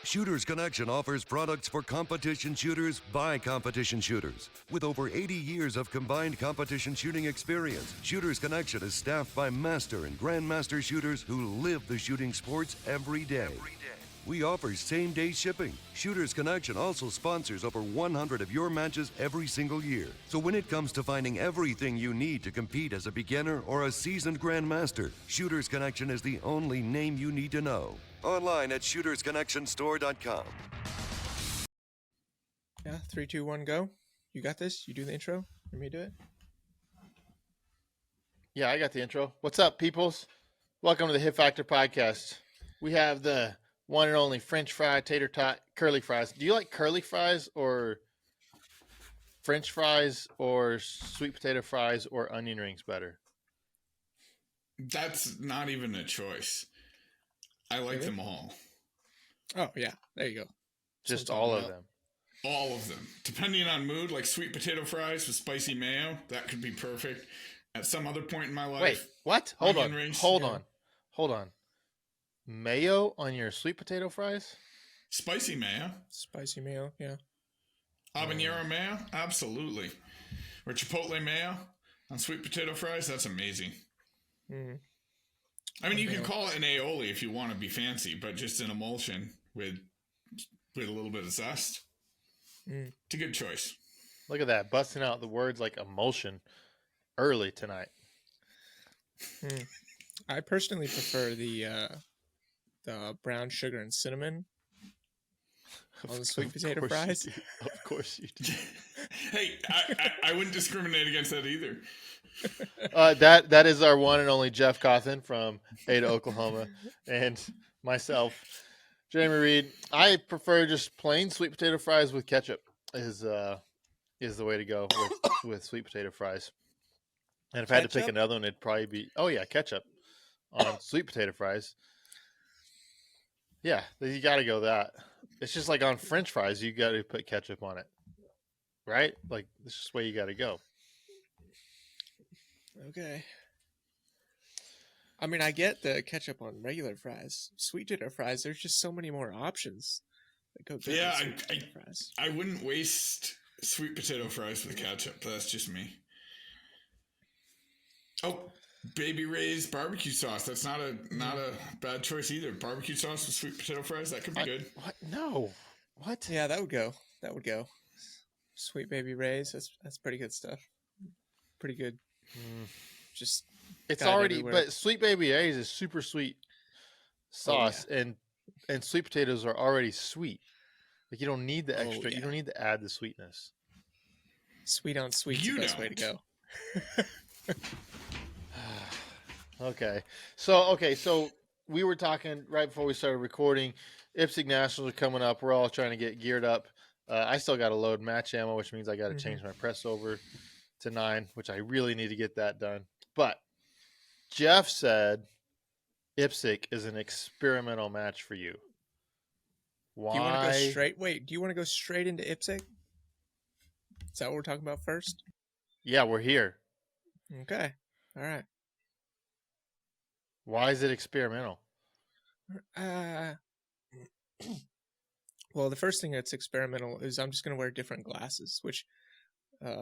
Shooters Connection offers products for competition shooters by competition shooters. With over 80 years of combined competition shooting experience, Shooters Connection is staffed by master and grandmaster shooters who live the shooting sports every day. We offer same-day shipping. Shooters Connection also sponsors over 100 of your matches every single year. So when it comes to finding everything you need to compete as a beginner or a seasoned grandmaster, Shooters Connection is the only name you need to know. Online at shootersconnectionstore.com. Yeah, 3, 2, 1, go. You got this? You do the intro? Let me do it. Yeah, I got the intro. What's up, peoples? Welcome to the Hit Factor Podcast. We have the one and only French fry, tater tot, curly fries. Do you like curly fries or French fries or sweet potato fries or onion rings better? That's not even a choice. I like them all. Oh, yeah. There you go. Just all of them. All of them. Depending on mood, like sweet potato fries with spicy mayo, that could be perfect. At some other point in my life. Wait, what? Hold onion on. rings, Hold on. Mayo on your sweet potato fries? Spicy mayo. Spicy mayo, yeah. Habanero mayo? Absolutely. Or chipotle mayo on sweet potato fries? That's amazing. Mm. I mean, you can call it an aioli if you want to be fancy, but just an emulsion with a little bit of zest. Mm. It's a good choice. Look at that, busting out the words like emulsion early tonight. I personally prefer the brown sugar and cinnamon on the sweet potato fries. Of course you do. Hey, I wouldn't discriminate against that either. That is our one and only Jeff Cawthon from Ada, Oklahoma, and myself, Jamie Reid. I prefer just plain sweet potato fries with ketchup is the way to go with sweet potato fries. And if I had to pick another one, it'd probably be ketchup on sweet potato fries. Yeah, you got to go that. It's just like on French fries, you got to put ketchup on it, right? Like this is the way you got to go. Okay. I mean, I get the ketchup on regular fries. Sweet potato fries, there's just so many more options that go good with sweet potato fries. I wouldn't waste sweet potato fries with ketchup. That's just me. Oh, Baby Ray's barbecue sauce. That's not a bad choice either. Barbecue sauce with sweet potato fries, that could be good. What? No. What? Yeah, that would go. Sweet Baby Ray's, that's pretty good stuff. Pretty good. Just it's already everywhere. But Sweet Baby Ray's is super sweet sauce, and sweet potatoes are already sweet. Like you don't need the extra. You don't need to add the sweetness. Sweet on sweet is the best way to go. Okay. So we were talking right before we started recording. IPSC Nationals are coming up. We're all trying to get geared up. I still got to load match ammo, which means I got to change my press over to 9, which I really need to get that done. But Jeff said IPSC is an experimental match for you. Why? Do you want to go straight? Wait, do you want to go straight into IPSC? Is that what we're talking about first? Yeah, we're here. Okay. All right. Why is it experimental? Well, the first thing that's experimental is I'm just going to wear different glasses, which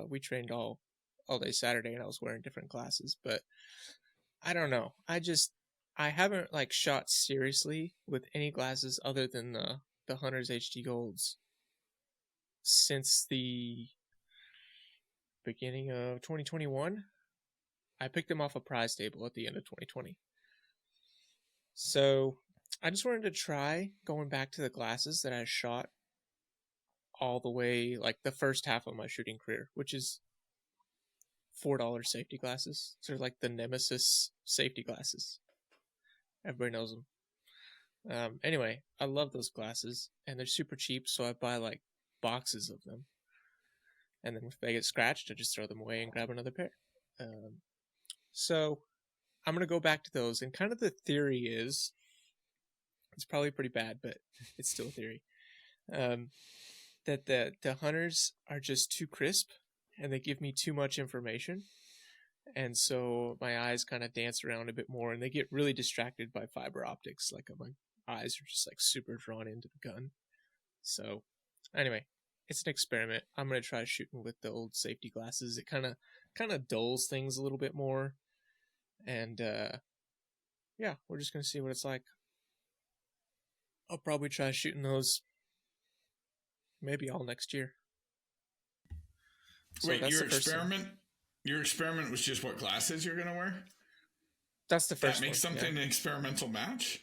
we trained all day Saturday, and I was wearing different glasses. But I don't know. I haven't shot seriously with any glasses other than the Hunter's HD Golds since the beginning of 2021. I picked them off a prize table at the end of 2020. So I just wanted to try going back to the glasses that I shot all the way, the first half of my shooting career, which is $4 safety glasses. So they're like the Nemesis safety glasses. Everybody knows them. Anyway, I love those glasses, and they're super cheap, so I buy boxes of them. And then if they get scratched, I just throw them away and grab another pair. So I'm going to go back to those, and kind of the theory is, it's probably pretty bad, but it's still a theory, that the Hunters are just too crisp, and they give me too much information, and so my eyes kind of dance around a bit more, and they get really distracted by fiber optics. I'm eyes are just like super drawn into the gun. So anyway, it's an experiment. I'm gonna try shooting with the old safety glasses. It kind of dulls things a little bit more, and yeah, we're just gonna see what it's like. I'll probably try shooting those maybe all next year. So Wait, that's your the first thing. experiment? Your experiment was just what glasses you're gonna wear? That's the first That makes one, something yeah. an experimental match?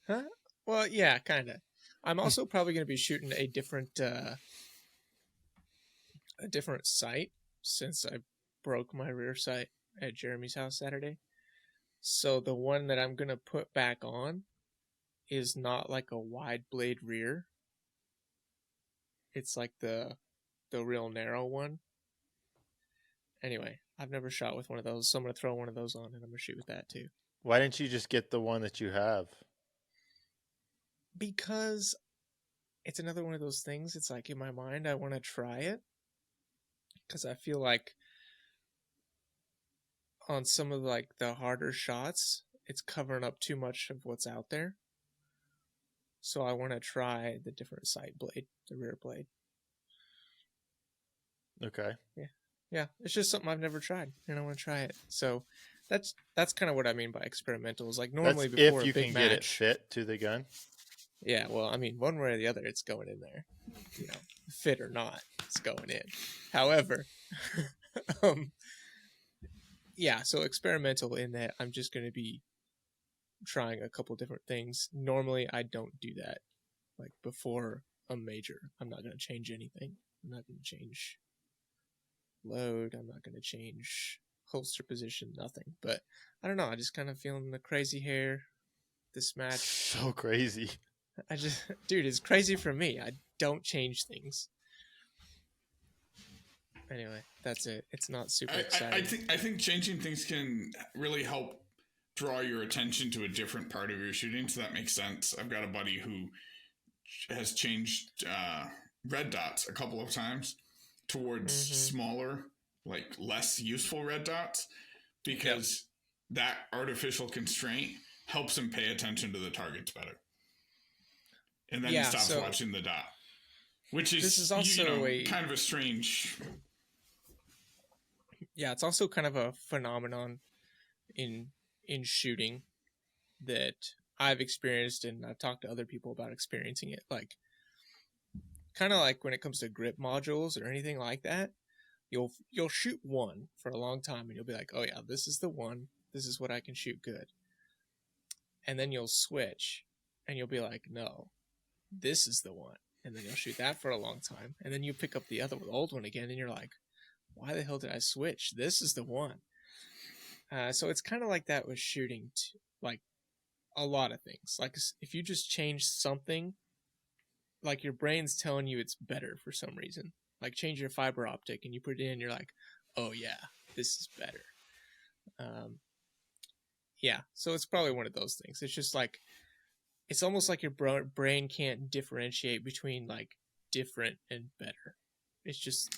Huh? Well, yeah, kind of. I'm also probably going to be shooting a different sight since I broke my rear sight at Jeremy's house Saturday. So the one that I'm going to put back on is not like a wide blade rear. It's like the real narrow one. Anyway, I've never shot with one of those, so I'm going to throw one of those on and I'm going to shoot with that too. Why didn't you just get the one that you have? Because it's another one of those things. It's like in my mind, I want to try it because I feel like on some of like the harder shots, it's covering up too much of what's out there. So I want to try the different side blade, the rear blade. Okay. Yeah, it's just something I've never tried, and I want to try it. So that's kind of what I mean by experimental. Is like normally That's before if you a big can match, get it fit to the gun. Yeah, well, I mean, one way or the other, it's going in there. You know, fit or not, it's going in. However, yeah, so experimental in that I'm just going to be trying a couple different things. Normally, I don't do that. Like before a major, I'm not going to change anything. I'm not going to change load. I'm not going to change holster position, nothing. But I don't know. I just kind of feeling the crazy hair this match. So crazy. Dude, it's crazy for me. I don't change things. Anyway, that's it. It's not super exciting. I think changing things can really help draw your attention to a different part of your shooting, so that makes sense. I've got a buddy who has changed red dots a couple of times towards smaller, like less useful red dots, because that artificial constraint helps him pay attention to the targets better. And then he stops watching the dot, which is, this is also kind of a strange. Yeah, it's also kind of a phenomenon in shooting that I've experienced, and I've talked to other people about experiencing it. Like, kind of like when it comes to grip modules or anything like that, you'll shoot one for a long time, and you'll be like, oh yeah, this is the one. This is what I can shoot good. And then you'll switch, and you'll be like, no, this is the one. And then you'll shoot that for a long time, and then you pick up the old one again, and you're like, why the hell did I switch? This is the one. So it's kind of like that with shooting, like a lot of things. Like if you just change something, like your brain's telling you it's better for some reason. Like change your fiber optic and you put it in, you're like, oh yeah, this is better. Yeah, so it's probably one of those things. It's just like, it's almost like your brain can't differentiate between like different and better. It's just,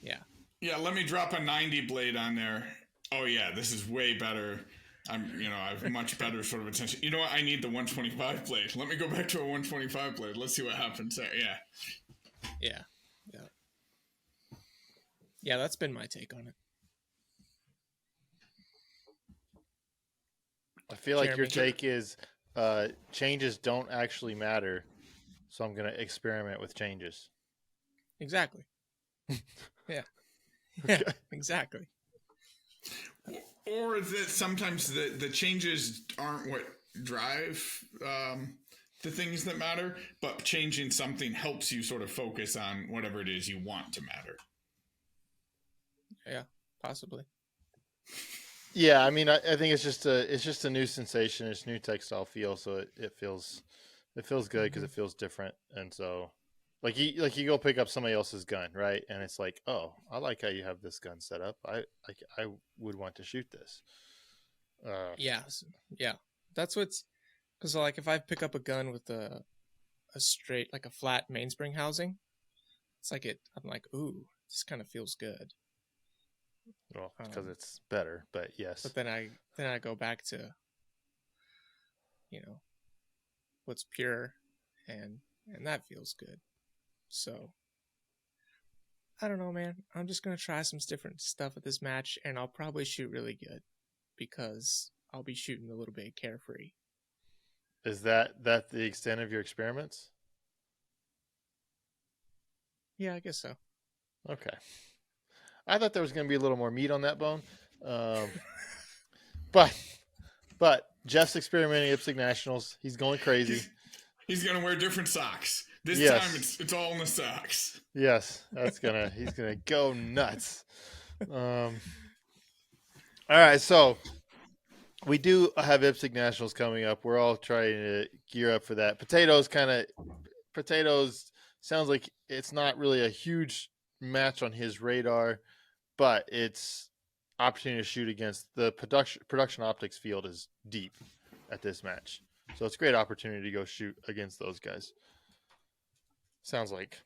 yeah. Yeah, let me drop a 90 blade on there. Oh yeah, this is way better. I have much better sort of attention. You know what? I need the 125 blade. Let me go back to a 125 blade. Let's see what happens there. Yeah. Yeah, that's been my take on it. I feel like your take is changes don't actually matter, so I'm going to experiment with changes. Exactly. Yeah. Okay. Yeah, exactly. Or that sometimes the changes aren't what drive the things that matter, but changing something helps you sort of focus on whatever it is you want to matter. Yeah, possibly. Yeah, I mean, I think it's just a new sensation. It's new textile feel, so it feels good because it feels different, and so. Like you go pick up somebody else's gun, right? And it's like, oh, I like how you have this gun set up. I would want to shoot this. Yeah. That's what's, because like if I pick up a gun with a straight, like a flat mainspring housing, it's like I'm like, ooh, this kind of feels good. Well, because it's better, but yes. But then I go back to what's pure, and that feels good. So I don't know, man. I'm just gonna try some different stuff at this match, and I'll probably shoot really good because I'll be shooting a little bit carefree. Is that the extent of your experiments? Yeah, I guess so. Okay. I thought there was going to be a little more meat on that bone. But Jeff's experimenting at IPSC Nationals. He's going crazy. He's gonna wear different socks. This Yes. time it's all in the socks. Yes, he's gonna go nuts. All right, so we do have IPSC Nationals coming up. We're all trying to gear up for that. Potatoes sounds like it's not really a huge match on his radar, but it's opportunity to shoot against the production optics field is deep at this match. So it's a great opportunity to go shoot against those guys. Sounds like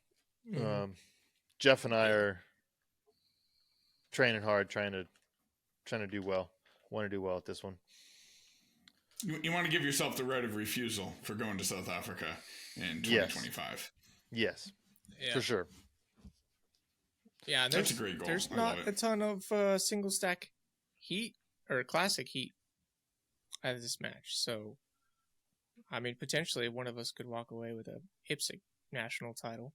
Jeff and I are training hard, trying to do well. Want to do well at this one. You want to give yourself the right of refusal for going to South Africa in 2025. Yes, for sure. Yeah, that's a great goal. There's not a ton of single stack heat or classic heat out of this match. So, I mean, potentially one of us could walk away with a IPSC national title.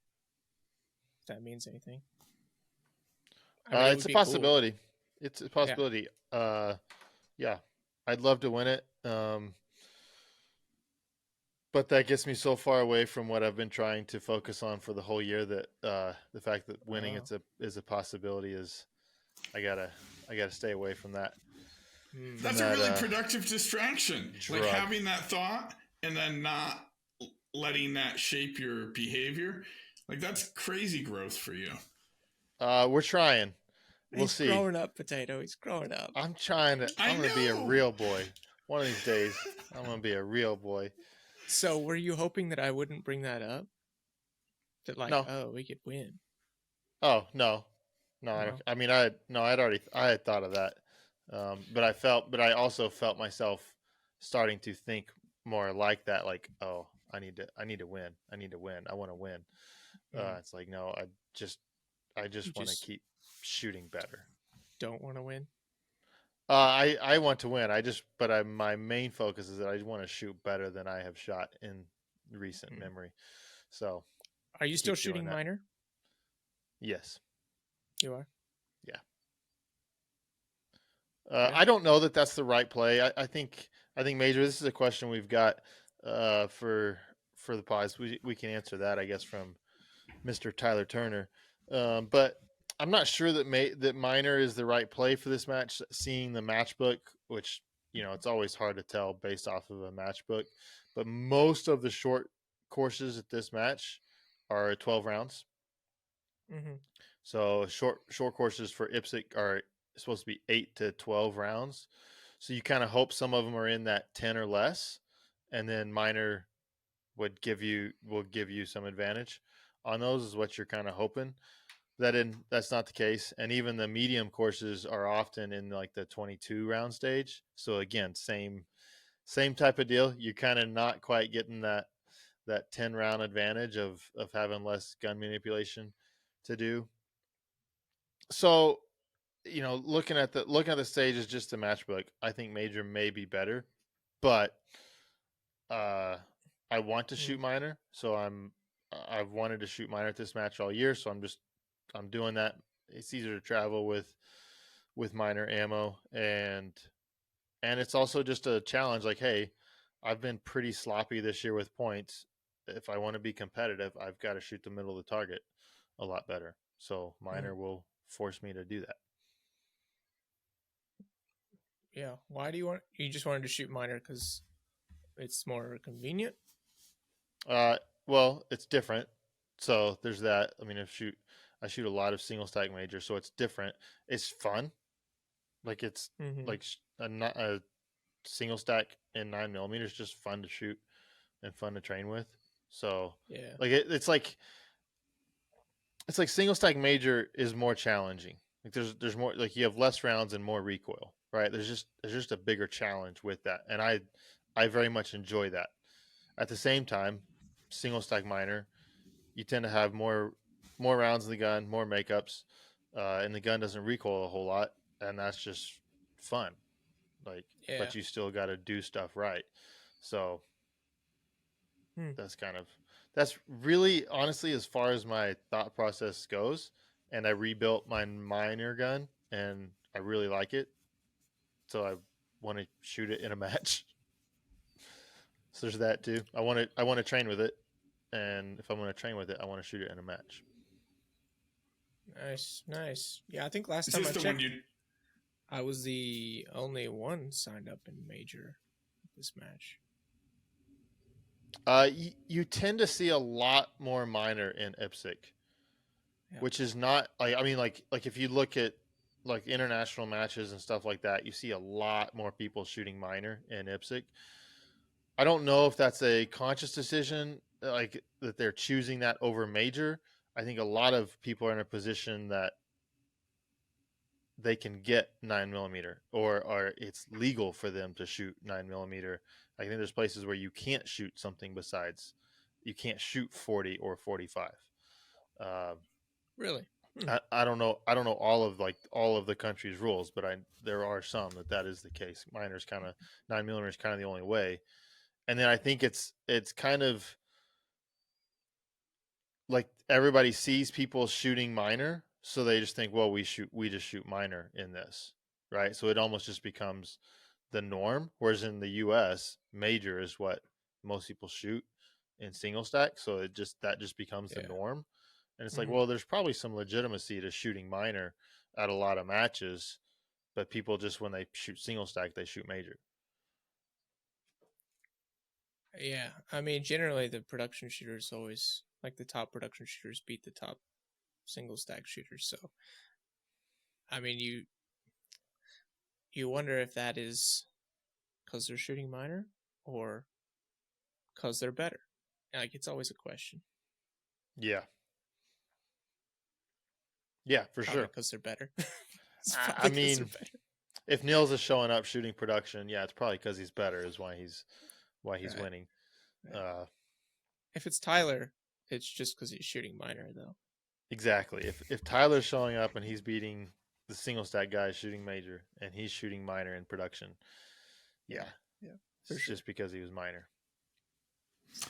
If that means anything. It's a possibility. Cool. It's a possibility. Yeah. I'd love to win it. But that gets me so far away from what I've been trying to focus on for the whole year that the fact that winning is a possibility is I gotta stay away from that. That's a really productive distraction. Drug. Like having that thought and then not letting that shape your behavior. Like that's crazy growth for you. We're trying. We'll see. He's growing up, Potato. He's growing up. I'm trying to. I'm going to be a real boy. One of these days, I'm going to be a real boy. So, were you hoping that I wouldn't bring that up? That no. We could win. Oh no. I mean, I had thought of that, but I also felt myself starting to think more like that. Like, oh, I need to win. I want to win. It's like, no, I just want to keep shooting better. Don't want to win. I want to win. My main focus is that I want to shoot better than I have shot in recent memory. So, are you still shooting minor? Yes. You are? Yeah. I don't know that that's the right play. I think Major, this is a question we've got for the pods. We can answer that, I guess, from Mr. Tyler Turner. But I'm not sure that minor is the right play for this match. Seeing the match book, which, it's always hard to tell based off of a match book, but most of the short courses at this match are 12 rounds. Mm-hmm. So short courses for IPSC are supposed to be 8 to 12 rounds. So you kind of hope some of them are in that 10 or less, and then minor will give you some advantage on those, is what you're kind of hoping. That's not the case. And even the medium courses are often in like the 22 round stage. So again, same type of deal. You're kind of not quite getting that 10 round advantage of having less gun manipulation to do. So, looking at the stage is just a matchbook. I think major may be better, but I want to shoot minor. So I've wanted to shoot minor at this match all year. So I'm doing that. It's easier to travel with minor ammo, and it's also just a challenge. Like, hey, I've been pretty sloppy this year with points. If I want to be competitive, I've got to shoot the middle of the target a lot better. So minor will force me to do that. Yeah. Why do you just wanted to shoot minor? Because it's more convenient? Well, it's different. So there's that. I mean, I shoot a lot of single stack major, so it's different. It's fun. Like it's like a single stack in 9mm is just fun to shoot and fun to train with. So yeah, like it's like single stack major is more challenging. Like there's more, like you have less rounds and more recoil, right? There's just a bigger challenge with that, and I very much enjoy that. At the same time, single stack miner, you tend to have more rounds in the gun, more makeups, and the gun doesn't recoil a whole lot, and that's just fun. Like, Yeah. but you still got to do stuff right. So Hmm. that's really honestly as far as my thought process goes. And I rebuilt my miner gun, and I really like it. So I want to shoot it in a match. So there's that too. I want to train with it, and if I want to train with it, I want to shoot it in a match. Nice, nice. Yeah, I think last Is time this I the checked, one you? I was the only one signed up in major this match. You tend to see a lot more minor in IPSC, Yeah. which is not like I mean like if you look at like international matches and stuff like that, you see a lot more people shooting minor in IPSC. I don't know if that's a conscious decision, like that they're choosing that over major. I think a lot of people are in a position that they can get 9mm or it's legal for them to shoot 9mm. I think there's places where you can't shoot something besides you can't shoot 40 or 45. Really? I don't know. I don't know all of the country's rules, but there are some that is the case. Minor's kind of 9mm is kind of the only way. And then I think it's kind of like everybody sees people shooting minor, so they just think, well, we just shoot minor in this, right? So it almost just becomes the norm. Whereas in the U.S., major is what most people shoot in single stack, so that just becomes the Yeah. norm. And it's like, Mhm. well, there's probably some legitimacy to shooting minor at a lot of matches, but people just when they shoot single stack, they shoot major. Yeah, I mean, generally the production shooters always like the top production shooters beat the top single stack shooters. So, I mean, you wonder if that is because they're shooting minor or because they're better. Like it's always a question. Yeah. Yeah, for Probably sure. because they're better. It's I probably 'cause mean, they're better. if Nils is showing up shooting production, yeah, it's probably because he's better. Is why he's Right. winning. Right. If it's Tyler, it's just because he's shooting minor, though. Exactly. If Tyler's showing up and he's beating the single stack guy shooting major and he's shooting minor in production, yeah, For it's sure. just because he was minor.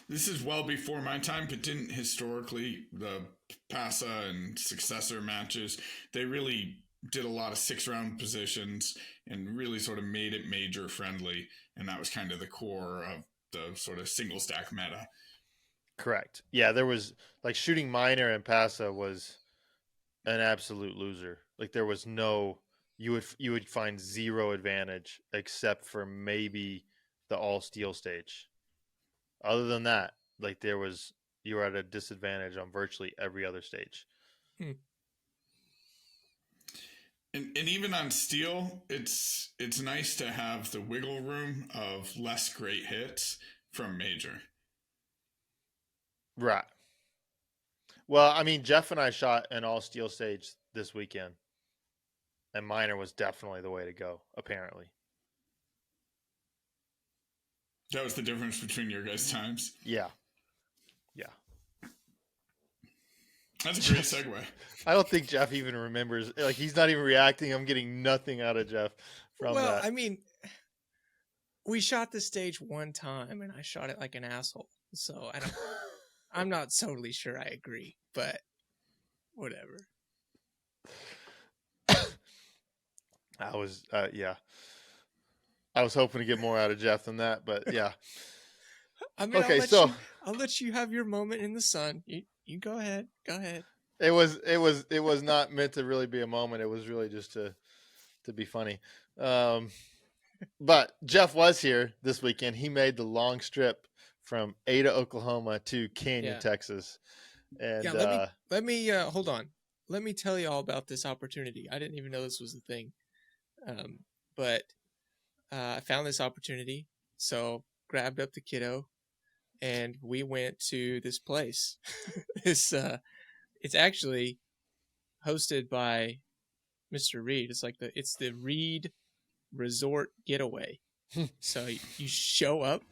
This is well before my time, but didn't historically the PASA and successor matches, they really did a lot of 6-round positions and really sort of made it major friendly. And that was kind of the core of the sort of single stack meta. Correct. Yeah, there was like shooting minor and PASA was an absolute loser. Like there was no you would find zero advantage except for maybe the all steel stage. Other than that, like you were at a disadvantage on virtually every other stage. And even on steel, it's nice to have the wiggle room of less great hits from major. Right. Well, I mean, Jeff and I shot an all steel stage this weekend, and minor was definitely the way to go. Apparently. That was the difference between your guys' times. Yeah. Yeah. That's a great segue. I don't think Jeff even remembers. Like he's not even reacting. I'm getting nothing out of Jeff from Well, that. I mean, we shot the stage one time, and I shot it like an asshole. So I'm not totally sure I agree, but whatever. I was, yeah. I was hoping to get more out of Jeff than that, but yeah. I mean, Okay, I'll let you have your moment in the sun. You go ahead. Go ahead. it was not meant to really be a moment. It was really just to be funny. But Jeff was here this weekend. He made the long strip from Ada, Oklahoma to Canyon, Yeah. Texas. And Yeah, let me hold on. Let me tell you all about this opportunity. I didn't even know this was a thing. But I found this opportunity, so grabbed up the kiddo, and we went to this place. It's actually hosted by Mr. Reid. It's the Reid Resort Getaway. So you show up,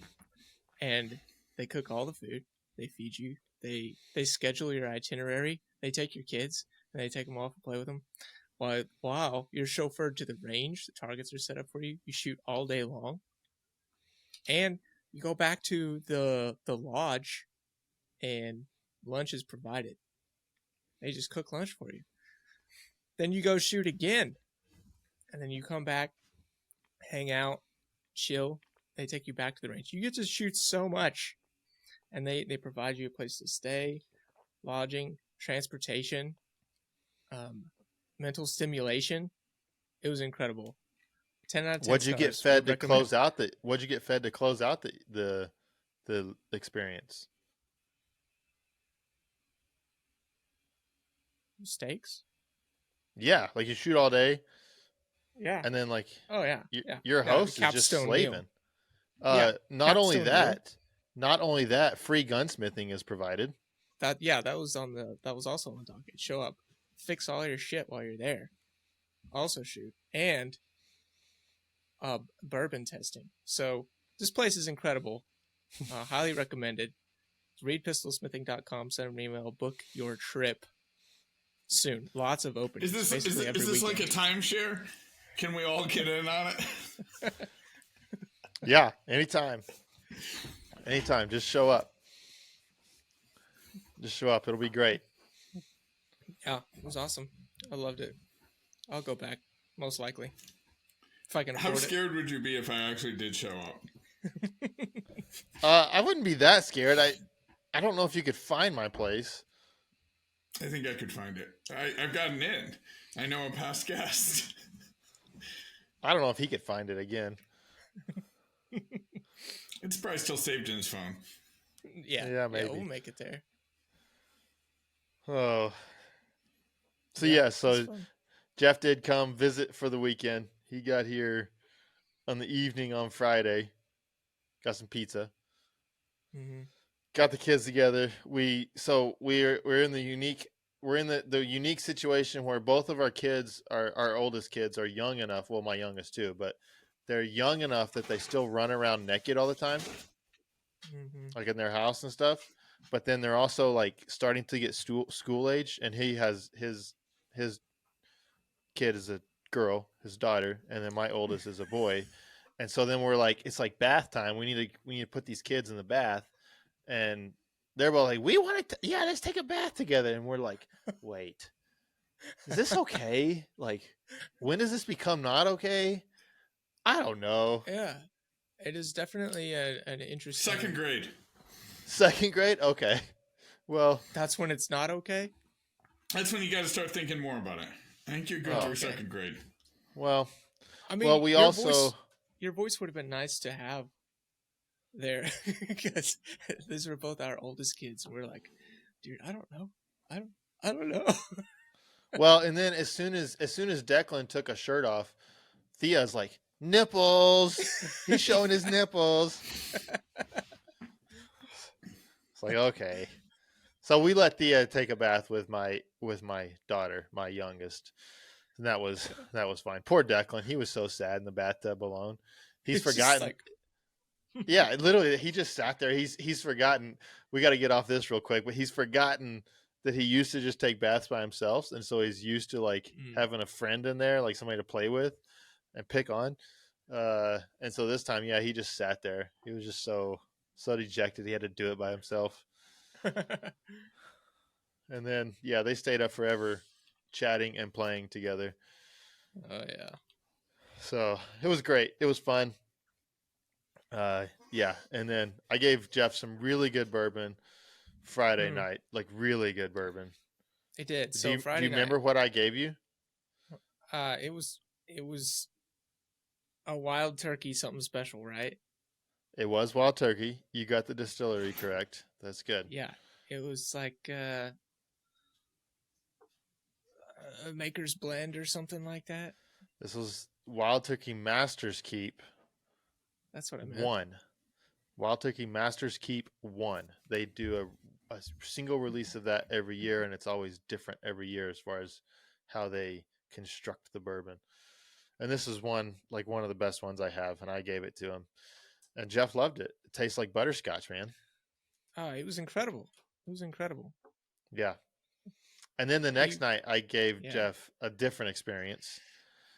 and they cook all the food. They feed you. They schedule your itinerary. They take your kids and they take them off and play with them. While you're chauffeured to the range, the targets are set up for you. You shoot all day long, and you go back to the lodge, and lunch is provided. They just cook lunch for you. Then you go shoot again, and then you come back, hang out, chill. They take you back to the range. You get to shoot so much, and they provide you a place to stay, lodging, transportation, mental stimulation. It was incredible. 10 out of 10 What'd you get stars. fed Would to recommend. close out the? What'd you get fed to close out the experience? Steaks? Yeah, like you shoot all day, Yeah. and then like Oh yeah. your Yeah, host is just capstone meal. slaving. Yeah, Not only capstone not only that, free gunsmithing is provided. That was also on the docket. Show up, fix all your shit while you're there. Also shoot, and bourbon testing. So this place is incredible. Highly recommended. ReidPistolsmithing.com. Send an email. Book your trip soon. Lots of openings. Is basically every this like a weekend. timeshare? Can we all get in on it? Yeah, anytime. Anytime. Just show up. Just show up. It'll be great. Yeah, it was awesome. I loved it. I'll go back, most likely. If I can How afford scared would you be if I actually did show up? I wouldn't be that scared. I don't know if you could find my place. I think I could find it. I've got an in. I know a past guest. I don't know if he could find it again. It's probably still saved in his phone. Yeah, maybe. we'll make it there. Oh. So Yeah, yeah, so it's fun. Jeff did come visit for the weekend. He got here on the evening on Friday. Got some pizza. Mm-hmm. Got the kids together. We're in the unique situation where both of our kids, our oldest kids, are young enough. Well, my youngest too, but they're young enough that they still run around naked all the time, like in their house and stuff. But then they're also like starting to get school age, and he has his kid is a girl, his daughter, and then my oldest is a boy. And so then we're like, it's like bath time. We need to put these kids in the bath, and they're both like, we want to, yeah, let's take a bath together. And we're like, wait, is this okay? Like, when does this become not okay? I don't know. Yeah, it is definitely an interesting. Second grade. Second grade? Okay. Well, That's when it's not okay. That's when you got to start thinking more about it. I think you're good Oh, for okay. second grade. well, I mean, well, we your also, voice, your voice would have been nice to have there because these were both our oldest kids, and we're like, dude, I don't know, I don't know. well, and then as soon as Declan took a shirt off, Thea's like, nipples. He's showing his nipples. It's like, okay. So we let Thea take a bath with my daughter, my youngest. And that was fine. Poor Declan. He was so sad in the bathtub alone. He's It's just forgotten. like, Yeah, literally, he just sat there. He's forgotten. We got to get off this real quick, but he's forgotten that he used to just take baths by himself, and so he's used to like having a friend in there, like somebody to play with and pick on. And so this time, yeah, he just sat there. He was just so dejected. He had to do it by himself. And then, yeah, they stayed up forever, chatting and playing together. oh yeah, So it was great. It was fun. Yeah, and then I gave Jeff some really good bourbon Friday night, like really good bourbon. it did. So do you Friday remember what I gave you? night, it was a wild turkey, something special, right? It was Wild Turkey. You got the distillery correct. That's good. Yeah, it was like a Maker's Blend or something like that. This was Wild Turkey Master's Keep That's what I meant. 1. Wild Turkey Master's Keep 1. They do a single release of that every year, and it's always different every year as far as how they construct the bourbon. and this is one of the best ones I have, and I gave it to him, and Jeff loved it. It tastes like butterscotch, man. Oh, it was incredible. It was incredible. Yeah. And then the next night, I gave Yeah. Jeff a different experience.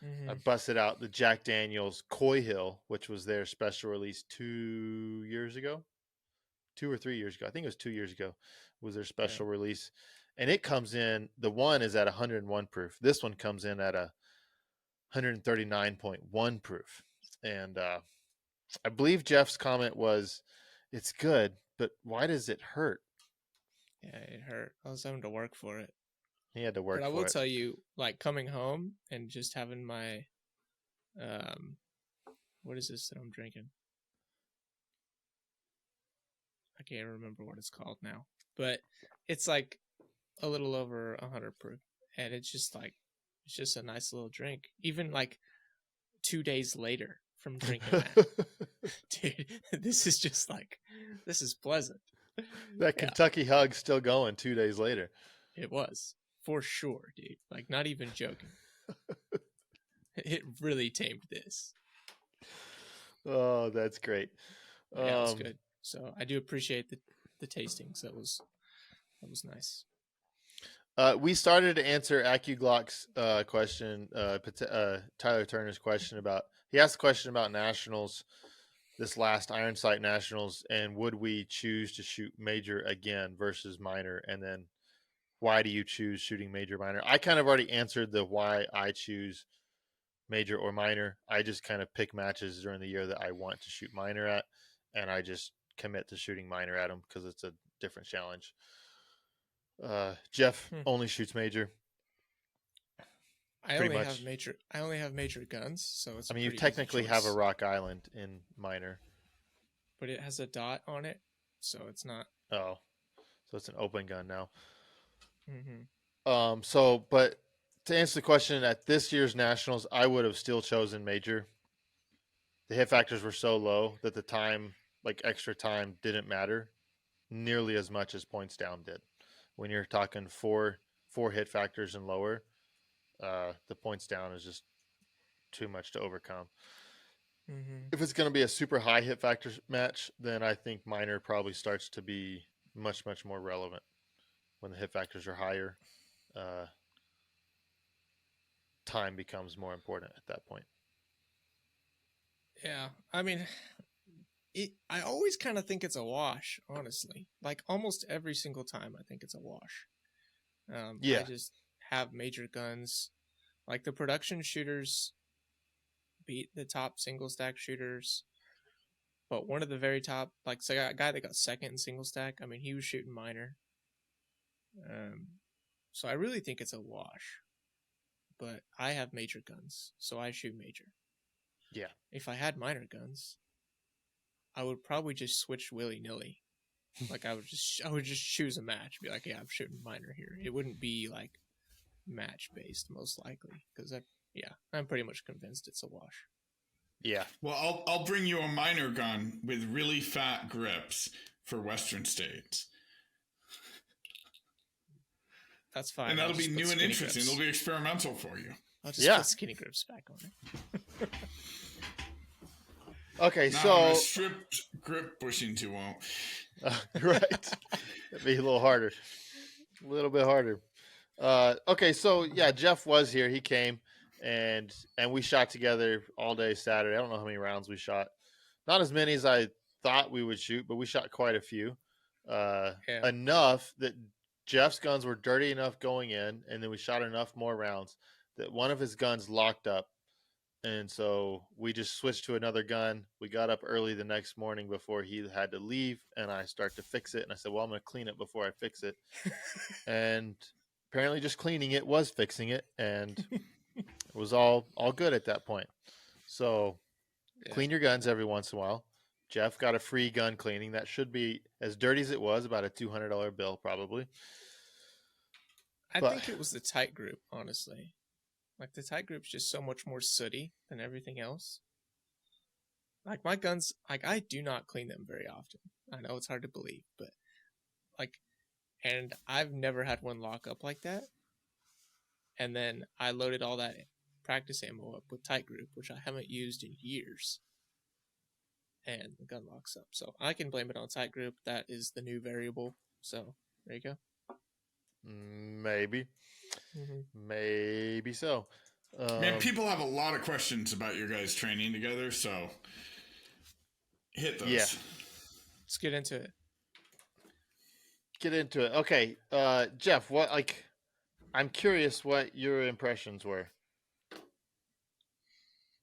Mm-hmm. I busted out the Jack Daniel's Coy Hill, which was their special release 2 or 3 years ago. I think it was 2 years ago was their special release. And it comes in, the one is at 101 proof. This one comes in at a 139.1 proof. And I believe Jeff's comment was, it's good, but why does it hurt? Yeah, it hurt. I was having to work for it. He had to work But I for will it. tell you, like coming home and just having my, what is this that I'm drinking? I can't remember what it's called now, but it's like a little over 100 proof, and it's just a nice little drink. Even like 2 days later from drinking that, dude, this is pleasant. That Kentucky hug's still going 2 days later. It was. For sure, dude. Like, not even joking. It really tamed this. Oh, that's great. Yeah, it was good. So I do appreciate the tastings. That was nice. We started to answer AccuGlock's question, Tyler Turner's question about. He asked a question about nationals, this last Iron Sight Nationals, and would we choose to shoot major again versus minor, and then why do you choose shooting major minor? I kind of already answered the why I choose major or minor. I just kind of pick matches during the year that I want to shoot minor at, and I just commit to shooting minor at them because it's a different challenge. Jeff only shoots major. I only have major guns, so it's. I mean, you technically have a Rock Island in minor, but it has a dot on it, so it's not. Oh, so it's an open gun now. Mm-hmm. But to answer the question, at this year's nationals, I would have still chosen major. The hit factors were so low that the time, like extra time, didn't matter nearly as much as points down did. When you're talking four hit factors and lower, the points down is just too much to overcome. Mm-hmm. If it's going to be a super high hit factor match, then I think minor probably starts to be much, much more relevant when the hit factors are higher. Time becomes more important at that point. Yeah, I mean, I always kind of think it's a wash, honestly. Like almost every single time, I think it's a wash. I just have major guns. Like the production shooters beat the top single stack shooters, but one of the very top, like so a guy that got second in single stack, I mean, he was shooting minor. So I really think it's a wash. But I have major guns, so I shoot major. Yeah. If I had minor guns, I would probably just switch willy-nilly. Like I would just choose a match, be like, yeah, I'm shooting minor here. It wouldn't be like match based, most likely, because I'm pretty much convinced it's a wash. Yeah. Well, I'll bring you a minor gun with really fat grips for Western states. That's fine. And that'll be new and interesting. It'll be experimental for you. I'll just put skinny grips back on it. Okay, no, so stripped grip bushing you won't. Right. That'd be a little harder. A little bit harder. Okay, so yeah, Jeff was here. He came and we shot together all day Saturday. I don't know how many rounds we shot. Not as many as I thought we would shoot, but we shot quite a few. Enough that Jeff's guns were dirty enough going in, and then we shot enough more rounds that one of his guns locked up. And so we just switched to another gun. We got up early the next morning before he had to leave, and I start to fix it. And I said, well, I'm going to clean it before I fix it. And apparently just cleaning it was fixing it, and it was all good at that point. So clean your guns every once in a while. Jeff got a free gun cleaning. That should be, as dirty as it was, about a $200 bill probably. I think it was the tight group, honestly. Like, the tight group's just so much more sooty than everything else. Like, my guns, like, I do not clean them very often. I know it's hard to believe, but, like, and I've never had one lock up like that. And then I loaded all that practice ammo up with tight group, which I haven't used in years. And the gun locks up. So I can blame it on tight group. That is the new variable. So there you go. Maybe. Mm-hmm. Maybe so. Man, people have a lot of questions about your guys training together, so hit those. Yeah. Let's get into it. Get into it. Okay, Jeff, I'm curious what your impressions were.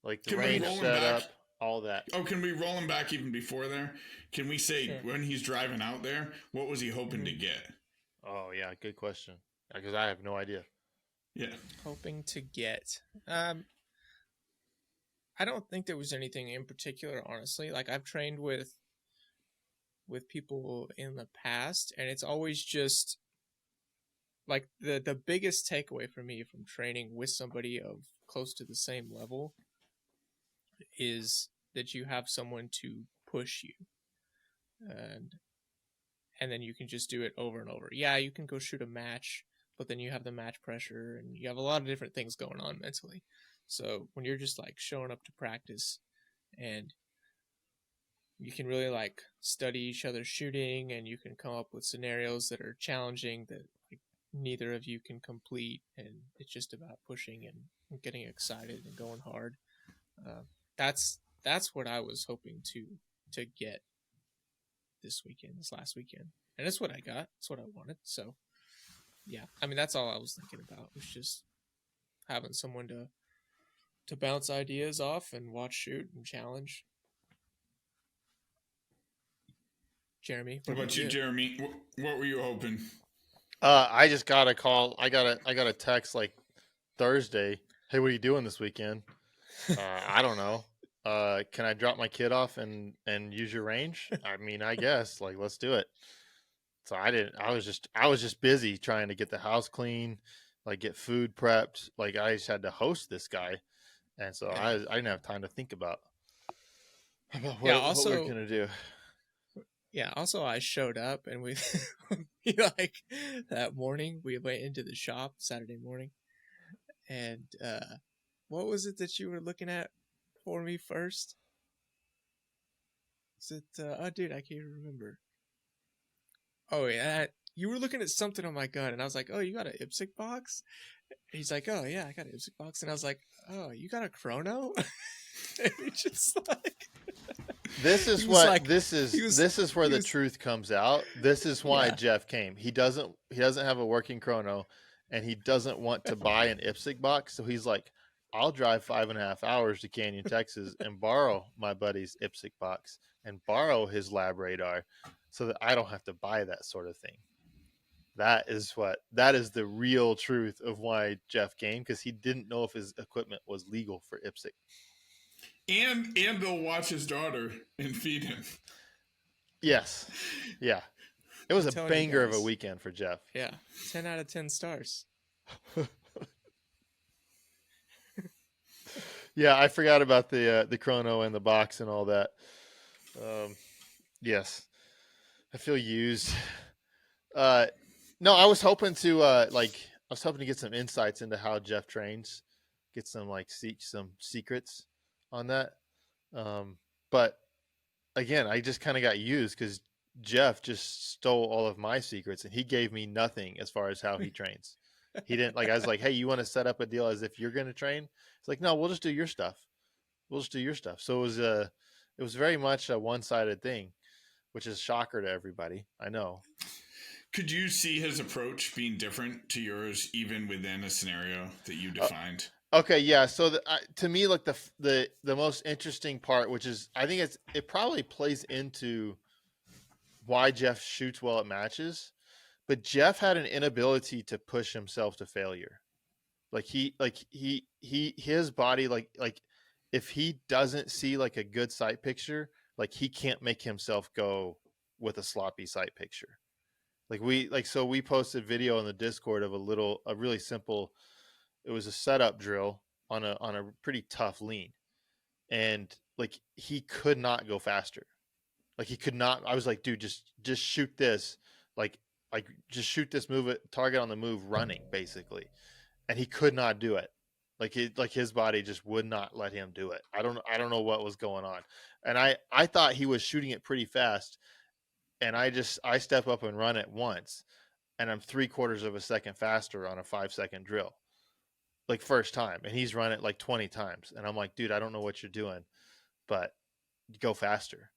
Like the range setup, all that. Oh, can we roll him back even before there? Can we say when he's driving out there, what was he hoping to get? Oh, yeah, good question. Because I have no idea. Yeah. Hoping to get. I don't think there was anything in particular, honestly. Like, I've trained with people in the past, and it's always just like the biggest takeaway for me from training with somebody of close to the same level is that you have someone to push you, and then you can just do it over and over. Yeah, you can go shoot a match, but then you have the match pressure, and you have a lot of different things going on mentally. So when you're just like showing up to practice, and you can really like study each other's shooting, and you can come up with scenarios that are challenging that like neither of you can complete, and it's just about pushing and getting excited and going hard. That's what I was hoping to get this last weekend, and that's what I got. That's what I wanted. So yeah, I mean, that's all I was thinking about, was just having someone to bounce ideas off and watch shoot and challenge. Jeremy, what about you, Jeremy? What were you hoping? I just got a call. I got a text like Thursday. Hey, what are you doing this weekend? I don't know. Can I drop my kid off and use your range? I mean, I guess, like, let's do it. So I was just busy trying to get the house clean, like get food prepped. Like, I just had to host this guy. And so I didn't have time to think about what we're going to do. Yeah, also I showed up, and we like that morning we went into the shop Saturday morning, and what was it that you were looking at for me first? Is it oh dude, I can't even remember. Oh yeah, you were looking at something on my gun, and I was like, "Oh, you got an IPSC box?" And he's like, "Oh yeah, I got an IPSC box," and I was like, "Oh, you got a chrono?" And we just like. This is what this is where the truth comes out. This is why Jeff came. He doesn't have a working chrono, and he doesn't want to buy an IPSC box. So he's like, I'll drive 5.5 hours to Canyon, Texas, and borrow my buddy's IPSC box and borrow his lab radar, so that I don't have to buy that sort of thing. That is the real truth of why Jeff came, because he didn't know if his equipment was legal for IPSC. And they'll watch his daughter and feed him. Yes. Yeah. It was a banger of a weekend for Jeff. Yeah. 10 out of 10 stars. Yeah, I forgot about the chrono and the box and all that. Yes. I feel used. No, I was hoping to get some insights into how Jeff trains, get some some secrets on that. But again, I just kind of got used because Jeff just stole all of my secrets, and he gave me nothing as far as how he trains. He didn't I was like, hey, you want to set up a deal as if you're going to train? It's like, no, we'll just do your stuff. So it was very much a one-sided thing, which is a shocker to everybody. I know. Could you see his approach being different to yours, even within a scenario that you defined? Okay, yeah. So to me, like the most interesting part, which is I think it probably plays into why Jeff shoots well at matches, but Jeff had an inability to push himself to failure. His body, if he doesn't see like a good sight picture, like he can't make himself go with a sloppy sight picture. So we posted video on the Discord of a really simple. It was a setup drill on a pretty tough lean, and like he could not go faster. Like he could not. I was like, dude, just shoot this, like just shoot this, move it, target on the move, running basically, and he could not do it. Like his body just would not let him do it. I don't know what was going on. And I thought he was shooting it pretty fast, and I step up and run it once, and I'm 3/4 of a second faster on a 5-second drill. Like first time, and he's run it like 20 times, and I'm like, dude, I don't know what you're doing, but go faster.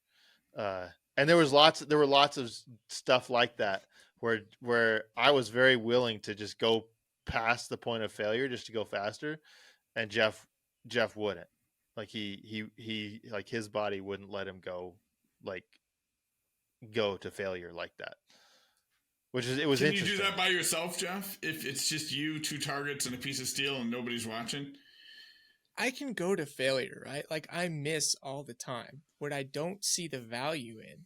And there were lots of stuff like that where I was very willing to just go past the point of failure just to go faster, and Jeff wouldn't. Like he like his body wouldn't let him go to failure like that. It was Can interesting. you do that by yourself, Jeff? If it's just you, 2 targets, and a piece of steel, and nobody's watching? I can go to failure, right? Like, I miss all the time. What I don't see the value in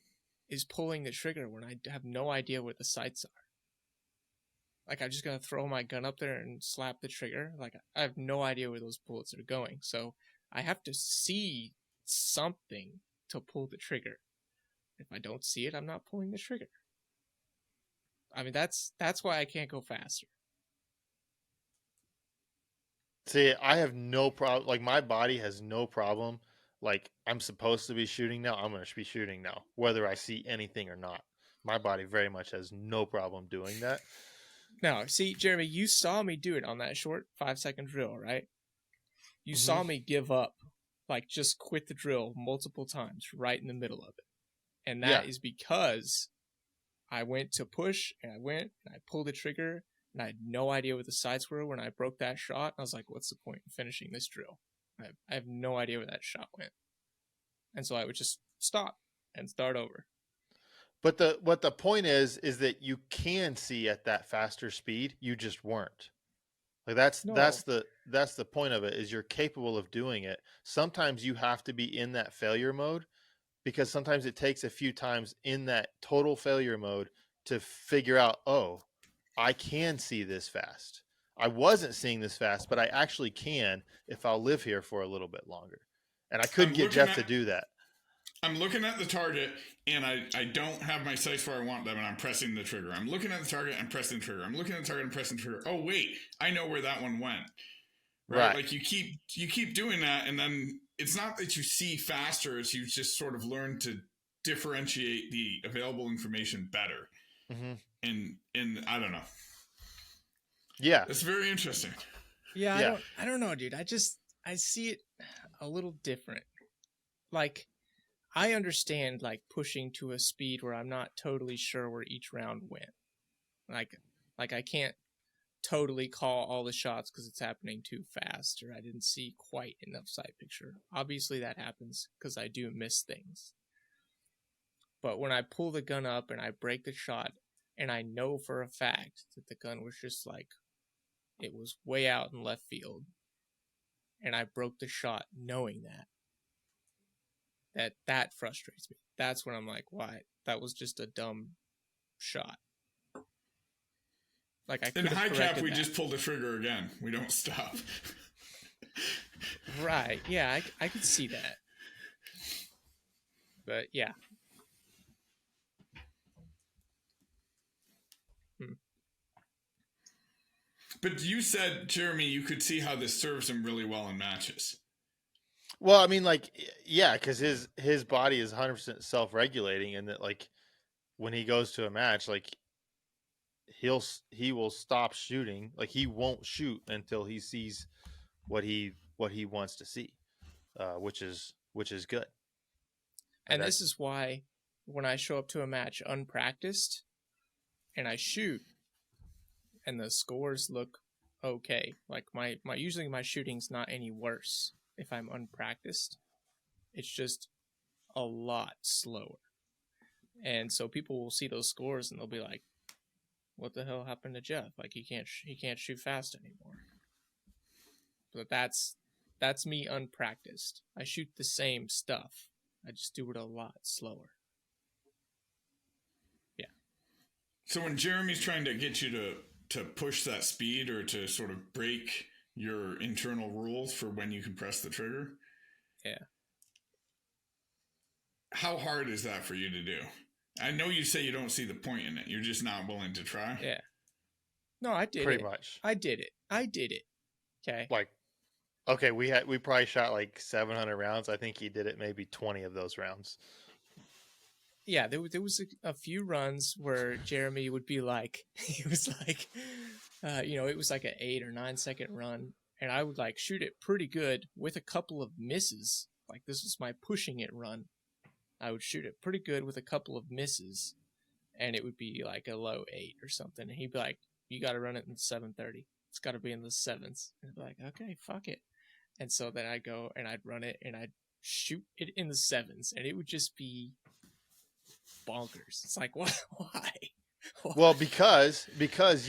is pulling the trigger when I have no idea where the sights are. Like, I'm just going to throw my gun up there and slap the trigger. Like, I have no idea where those bullets are going. So I have to see something to pull the trigger. If I don't see it, I'm not pulling the trigger. I mean, that's why I can't go faster. See, I have no problem. Like, my body has no problem. Like, I'm supposed to be shooting now. I'm going to be shooting now, whether I see anything or not. My body very much has no problem doing that. Now, see, Jeremy, you saw me do it on that short 5-second drill, right? You saw me give up, like, just quit the drill multiple times right in the middle of it. And that is because I went to push, and I pulled the trigger, and I had no idea what the sights were when I broke that shot. I was like, what's the point in finishing this drill? I have no idea where that shot went. And so I would just stop and start over. But what the point is that you can see at that faster speed. You just weren't. Like that's the point of it, is you're capable of doing it. Sometimes you have to be in that failure mode, because sometimes it takes a few times in that total failure mode to figure out, oh, I can see this fast. I wasn't seeing this fast, but I actually can if I'll live here for a little bit longer. And I couldn't get Jeff to do that. I'm looking at the target, and I don't have my sights where I want them, and I'm pressing the trigger. I'm looking at the target and pressing the trigger. I'm looking at the target and pressing the trigger. Oh, wait, I know where that one went. Right? Like, you keep doing that, and then it's not that you see faster, it's you just sort of learn to differentiate the available information better. Mm-hmm. And I don't know. Yeah. It's very interesting. Yeah. I don't know, dude. I see it a little different. Like, I understand, like, pushing to a speed where I'm not totally sure where each round went. Like I can't totally call all the shots because it's happening too fast, or I didn't see quite enough sight picture. Obviously that happens because I do miss things. But when I pull the gun up and I break the shot, and I know for a fact that the gun was just like, it was way out in left field, and I broke the shot knowing that frustrates me. That's when I'm like, why? That was just a dumb shot. Like, I in high cap, we just pull the trigger again. We don't stop. Right. Yeah, I could see that. But yeah. But you said, Jeremy, you could see how this serves him really well in matches. Well, I mean, like, yeah, because his body is 100% self-regulating, and that, like, when he goes to a match, like, he will stop shooting. Like, he won't shoot until he sees what he wants to see, which is good. And this is why when I show up to a match unpracticed and I shoot and the scores look okay, like usually my shooting's not any worse if I'm unpracticed. It's just a lot slower. And so people will see those scores and they'll be like, what the hell happened to Jeff? Like, he can't shoot fast anymore. But that's me unpracticed. I shoot the same stuff. I just do it a lot slower. Yeah. So when Jeremy's trying to get you to push that speed, or to sort of break your internal rules for when you can press the trigger. Yeah. How hard is that for you to do? I know you say you don't see the point in it. You're just not willing to try. Yeah. No, I did it. Pretty much. I did it. Okay. Like, Okay, we probably shot like 700 rounds. I think he did it maybe 20 of those rounds. Yeah, there was a few runs where Jeremy would be like, he was like, it was like an 8 or 9 second run, and I would like shoot it pretty good with a couple of misses. Like this was my pushing it run. I would shoot it pretty good with a couple of misses, and it would be like a low 8 or something. And he'd be like, "You got to run it in 730. It's got to be in the sevens." And I'd be like, "Okay, fuck it." And so then I'd go and I'd run it and I'd shoot it in the sevens, and it would just be bonkers. It's like, what? Why? Well, because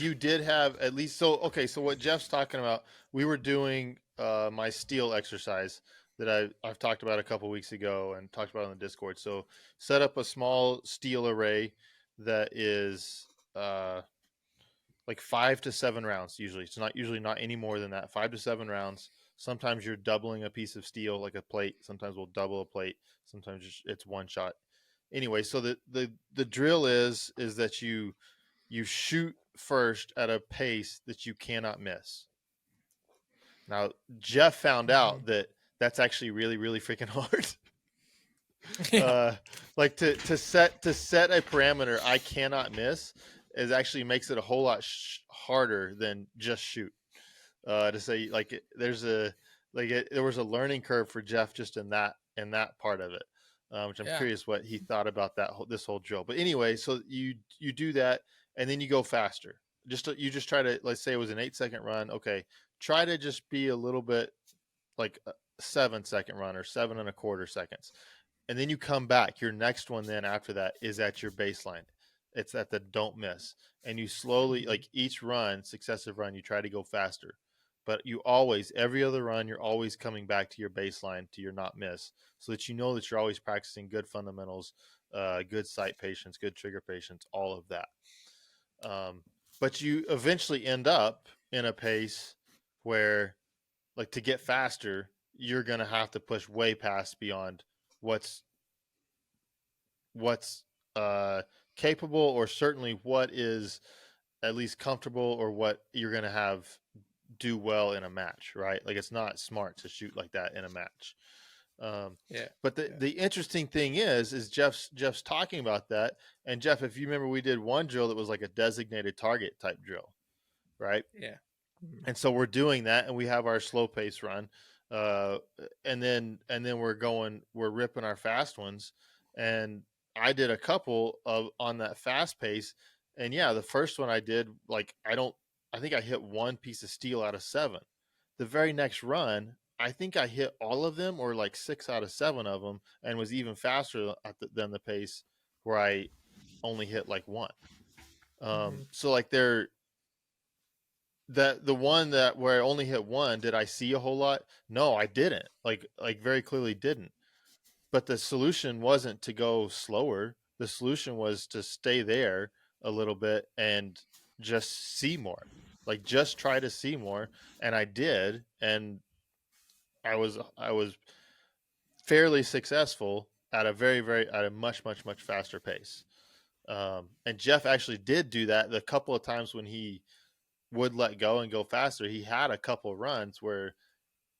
you did have at least so what Jeff's talking about, we were doing my steel exercise that I've talked about a couple weeks ago and talked about on the Discord. So set up a small steel array that is like 5 to 7 rounds usually. It's not usually not any more than that. 5 to 7 rounds. Sometimes you're doubling a piece of steel like a plate. Sometimes we'll double a plate. Sometimes it's one shot. Anyway, so the drill is that you shoot first at a pace that you cannot miss. Now, Jeff found out that that's actually really, really freaking hard. Like to set a parameter I cannot miss is actually makes it a whole lot harder than just shoot. To say like there was a learning curve for Jeff just in that part of it, which I'm curious what he thought about this whole drill. But anyway, so you do that and then you go faster. You just try to, let's say it was an 8-second run. Okay, try to just be a little bit like a 7-second run or 7.25 seconds, and then you come back. Your next one then after that is at your baseline. It's at the don't miss, and you slowly, like each run, successive run, you try to go faster. But you always, every other run, you're always coming back to your baseline, to your not miss, so that you know that you're always practicing good fundamentals, good sight patience, good trigger patience, all of that. But you eventually end up in a pace where, like, to get faster, you're going to have to push way past beyond what's capable, or certainly what is at least comfortable, or what you're going to have do well in a match, right? Like, it's not smart to shoot like that in a match. But the interesting thing is Jeff's talking about that. And Jeff, if you remember, we did one drill that was like a designated target type drill, right? Yeah. And so we're doing that, and we have our slow pace run, and then we're ripping our fast ones. And I did a couple on that fast pace, and the first one I did, like, I think I hit one piece of steel out of 7. The very next run, I think I hit all of them, or like 6 out of 7 of them, and was even faster than the pace where I only hit like 1. So like the one that where I only hit 1, did I see a whole lot? No, I didn't. Like very clearly didn't. But the solution wasn't to go slower. The solution was to stay there a little bit and just see more. Like, just try to see more. And I did, and I was fairly successful at a much faster pace. And Jeff actually did do that the couple of times when he would let go and go faster. He had a couple runs where,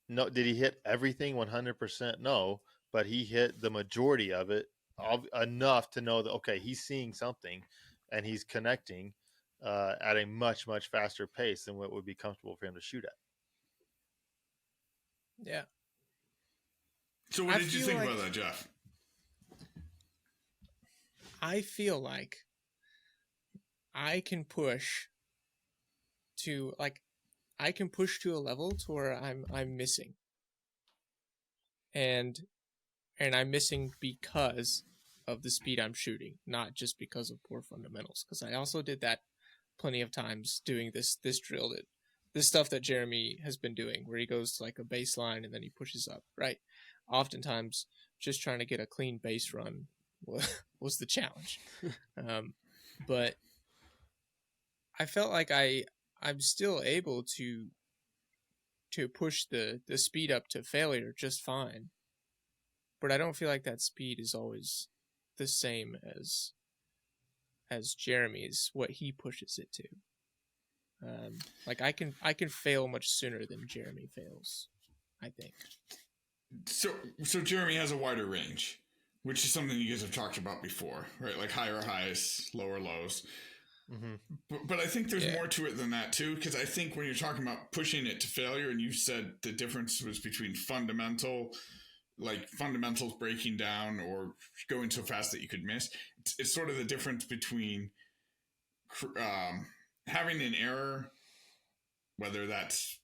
no, did he hit everything 100%? No, but he hit the majority of it enough to know that, okay, he's seeing something and he's connecting at a much faster pace than what would be comfortable for him to shoot at. Yeah. So what did you think about that, Jeff? I feel like I can push to a level to where I'm missing. And I'm missing because of the speed I'm shooting, not just because of poor fundamentals. Because I also did that plenty of times doing this drill, this stuff that Jeremy has been doing, where he goes to like a baseline and then he pushes up, right? Oftentimes, just trying to get a clean base run was the challenge. But I felt like I'm still able to push the speed up to failure just fine. But I don't feel like that speed is always the same as Jeremy's, what he pushes it to. Like I can fail much sooner than Jeremy fails. I think. So Jeremy has a wider range, which is something you guys have talked about before, right? Like higher highs, lower lows. But I think there's more to it than that too, because I think when you're talking about pushing it to failure, and you said the difference was between fundamentals breaking down or going so fast that you could miss. It's sort of the difference between having an error, whether that's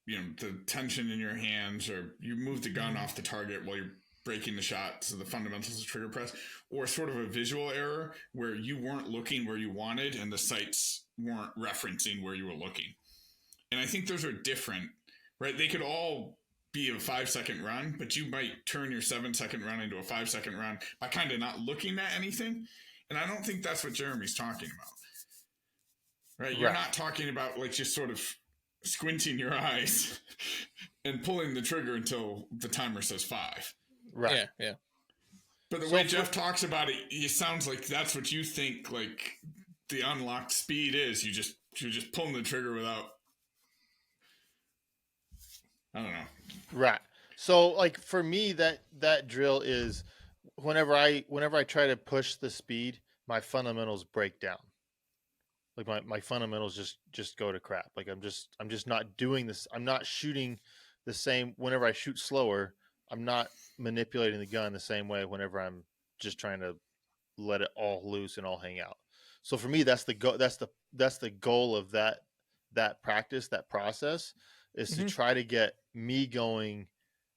the tension in your hands, or you move the gun off the target while you're breaking the shot, so the fundamentals of trigger press, or sort of a visual error where you weren't looking where you wanted and the sights weren't referencing where you were looking. And I think those are different, right? They could all be a 5-second run, but you might turn your 7-second run into a 5-second run by kind of not looking at anything. And I don't think that's what Jeremy's talking about, right? You're not talking about like just sort of squinting your eyes and pulling the trigger until the timer says 5. Right. Yeah. But the way Jeff talks about it, it sounds like that's what you think like the unlocked speed is. You're just pulling the trigger without, I don't know. Right. So like for me, that drill is whenever I try to push the speed, my fundamentals break down. Like my fundamentals just go to crap. Like I'm just not doing this. I'm not shooting the same whenever I shoot slower. I'm not manipulating the gun the same way whenever I'm just trying to let it all loose and all hang out. So for me, that's the goal of that practice, that process is to try to get me going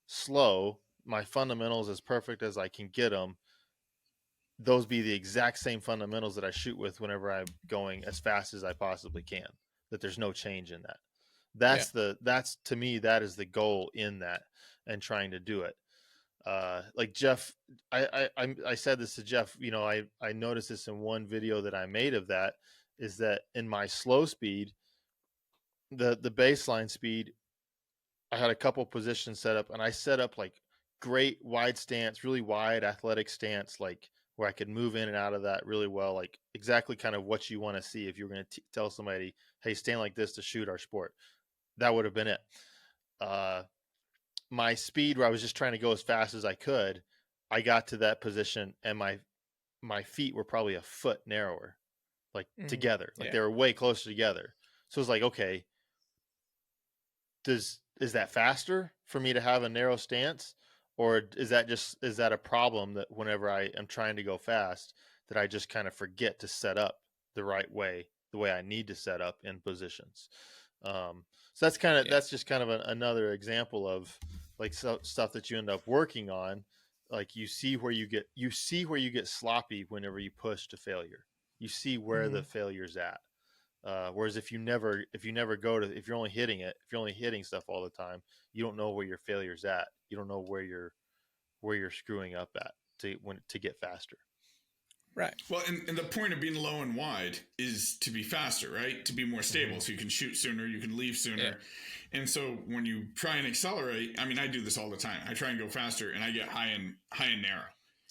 slow, my fundamentals as perfect as I can get them. Those be the exact same fundamentals that I shoot with whenever I'm going as fast as I possibly can, that there's no change in that. That's to me, that is the goal in that and trying to do it. Like Jeff, I said this to Jeff, I noticed this in one video that I made of that, is that in my slow speed, the baseline speed, I had a couple positions set up and I set up like great wide stance, really wide athletic stance, like where I could move in and out of that really well, like exactly kind of what you want to see if you're going to tell somebody, hey, stand like this to shoot our sport. That would have been it. My speed, where I was just trying to go as fast as I could, I got to that position and my feet were probably a foot narrower, like together, like they were way closer together. So it's like, okay, is that faster for me to have a narrow stance? Or is that a problem that whenever I am trying to go fast, that I just kind of forget to set up the right way, the way I need to set up in positions? So that's just kind of another example of like stuff that you end up working on. Like you see where you get sloppy whenever you push to failure. You see where the failure's at. Whereas if you're only hitting stuff all the time, you don't know where your failure's at. You don't know where you're screwing up at to get faster. Right. Well, and the point of being low and wide is to be faster, right? To be more stable, so you can shoot sooner, you can leave sooner. Yeah. And so when you try and accelerate, I mean, I do this all the time. I try and go faster, and I get high and narrow.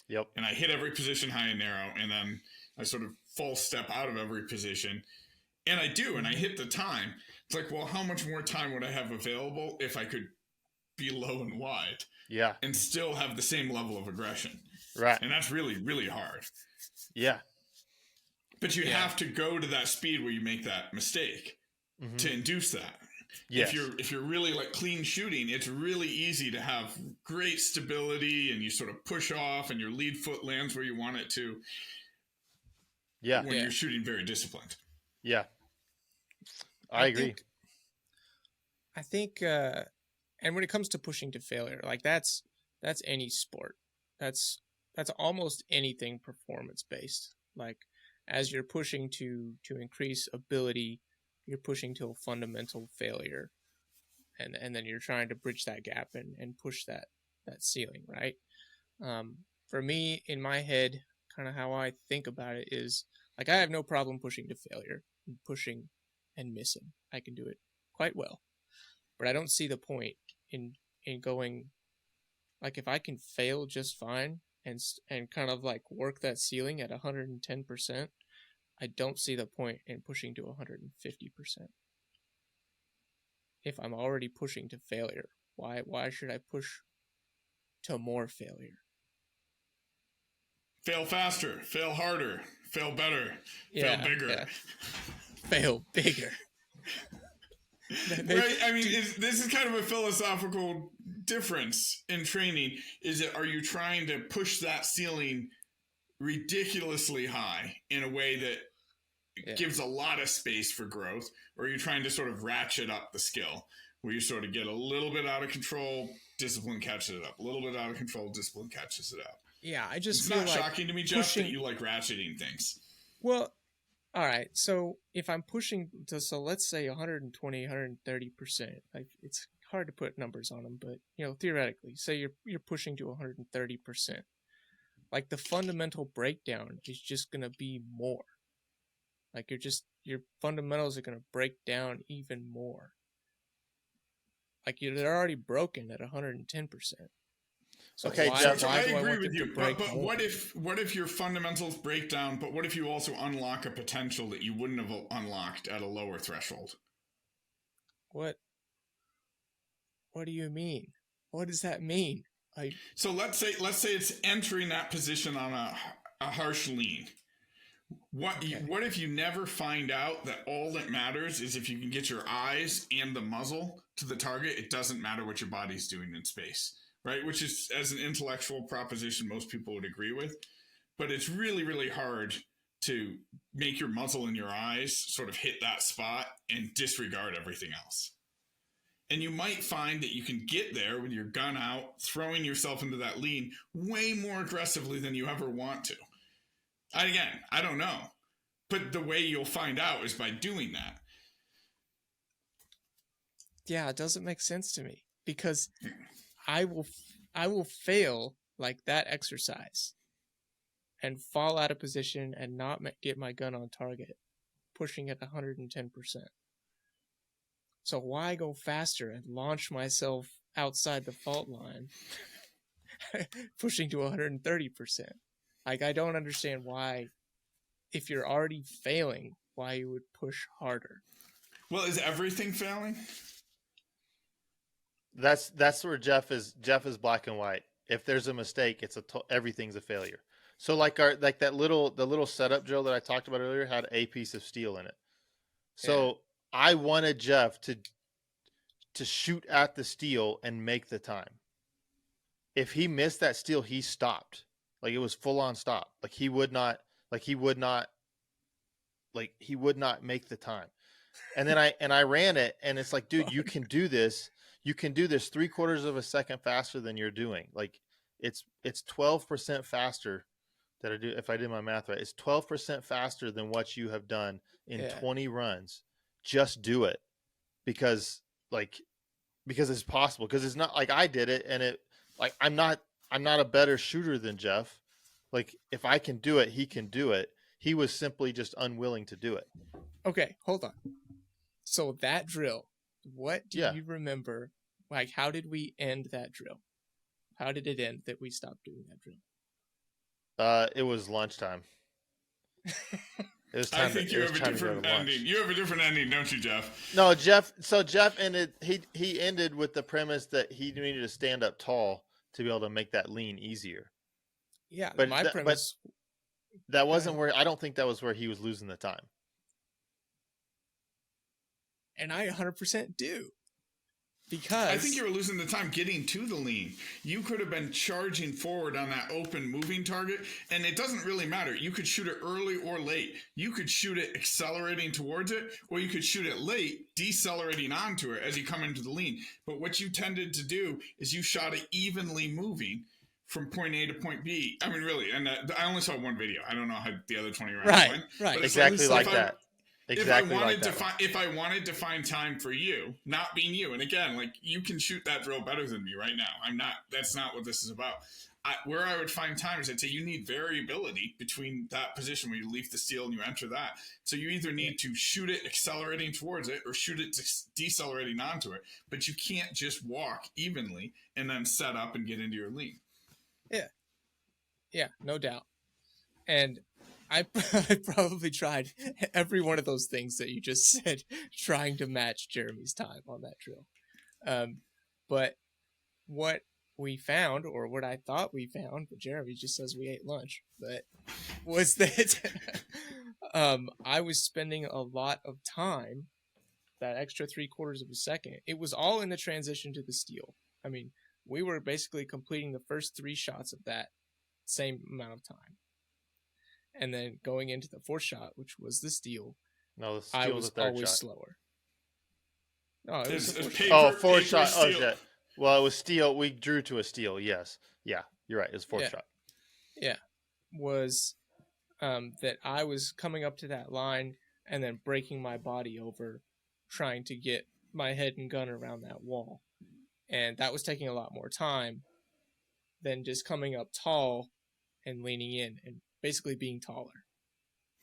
Yep. And I hit every position high and narrow, and then I sort of false step out of every position. And I do, and I hit the time. It's like, well, how much more time would I have available if I could be low and wide? Yeah. And still have the same level of aggression. Right. And that's really, really hard. Yeah. But you have to go to that speed where you make that mistake to induce that. Yes. If you're really like clean shooting, it's really easy to have great stability and you sort of push off and your lead foot lands where you want it to. Yeah. When you're shooting very disciplined. Yeah. I agree. I think and when it comes to pushing to failure, like that's any sport. That's almost anything performance based. Like as you're pushing to increase ability, you're pushing to a fundamental failure. And then you're trying to bridge that gap and push that ceiling, right? For me, in my head, kind of how I think about it is like I have no problem pushing to failure, pushing and missing. I can do it quite well. But I don't see the point in going, like if I can fail just fine and kind of like work that ceiling at 110%, I don't see the point in pushing to 150%. If I'm already pushing to failure, Why should I push to more failure? Fail faster, fail harder, fail better, Yeah, fail bigger. yeah. Fail bigger. Right? I mean, this is kind of a philosophical difference in training. Is it, are you trying to push that ceiling ridiculously high in a way that gives a lot of space for growth, or are you trying to sort of ratchet up the skill where you sort of get a little bit out of control, discipline catches it up, a little bit out of control, discipline catches it up? Yeah, I just it's feel not like shocking to me, Jeff, that you like ratcheting things. Well, all right. So if I'm pushing to, so let's say 120, 130%, like it's hard to put numbers on them, but you know, theoretically, say you're pushing to 130%. Like the fundamental breakdown is just going to be more. Like your fundamentals are going to break down even more. Like they're already broken at 110%. So okay, why, Jeff, why I do I agree want with them you. to break But more? what if your fundamentals break down? But what if you also unlock a potential that you wouldn't have unlocked at a lower threshold? What do you mean? What does that mean? So let's say it's entering that position on a harsh lean. What if you never find out that all that matters is if you can get your eyes and the muzzle to the target? It doesn't matter what your body's doing in space, right? Which is, as an intellectual proposition, most people would agree with. But it's really, really hard to make your muzzle and your eyes sort of hit that spot and disregard everything else. And you might find that you can get there with your gun out, throwing yourself into that lean way more aggressively than you ever want to. Again, I don't know. But the way you'll find out is by doing that. Yeah, it doesn't make sense to me because I will fail like that exercise and fall out of position and not get my gun on target, pushing at 110%. So why go faster and launch myself outside the fault line, pushing to 130%? Like, I don't understand why, if you're already failing, why you would push harder. Well, is everything failing? That's where Jeff is black and white. If there's a mistake, everything's a failure. So the little setup drill that I talked about earlier had a piece of steel in it. So I wanted Jeff to shoot at the steel and make the time. If he missed that steel, he stopped. Like it was full on stop. Like he would not make the time. And then I ran it, and it's like, dude, you can do this. You can do this 3/4 of a second faster than you're doing. Like it's 12% faster that I do. If I did my math right, it's 12% faster than what you have done in 20 runs. Just do it because it's possible. Because it's not like I did it, and it like I'm not a better shooter than Jeff. Like if I can do it, he can do it. He was simply just unwilling to do it. Okay, hold on. So that drill, what do you remember? Like, how did we end that drill? How did it end that we stopped doing that drill? It was lunchtime. It was time. I think you have a different ending. You have a different ending, don't you, Jeff? No, Jeff. So Jeff ended. He ended with the premise that he needed to stand up tall to be able to make that lean easier. Yeah, but my premise. But that wasn't where. I don't think that was where he was losing the time. And I 100% do. Because I think you were losing the time getting to the lean. You could have been charging forward on that open moving target, and it doesn't really matter. You could shoot it early or late. You could shoot it accelerating towards it, or you could shoot it late, decelerating onto it as you come into the lean. But what you tended to do is you shot it evenly moving from point A to point B. I mean, really, and I only saw one video. I don't know how the other 20 rounds went. Right, exactly like that. Exactly if I wanted to find time for you, not being you, and again, like you can shoot that drill better than me right now. I'm not. That's not what this is about. Where I would find time is I'd say you need variability between that position where you leave the steel and you enter that. So you either need to shoot it accelerating towards it or shoot it decelerating onto it. But you can't just walk evenly and then set up and get into your lean. Yeah, no doubt. And I probably tried every one of those things that you just said, trying to match Jeremy's time on that drill. But what we found, or what I thought we found, but Jeremy just says we ate lunch, but was that I was spending a lot of time, that extra 3/4 of a second. It was all in the transition to the steal. I mean, we were basically completing the first 3 shots of that same amount of time. And then going into the 4th shot, which was the steal, No, the I steal was was the third always shot. slower. No, it was It's the 4th paper- shot. Oh, fourth paper shot. Oh, steal. shit. Well, it was steal. We drew to a steal. Yes. Yeah, you're right. It was fourth Yeah. shot. Yeah. Was that I was coming up to that line and then breaking my body over, trying to get my head and gun around that wall. And that was taking a lot more time than just coming up tall and leaning in and basically being taller.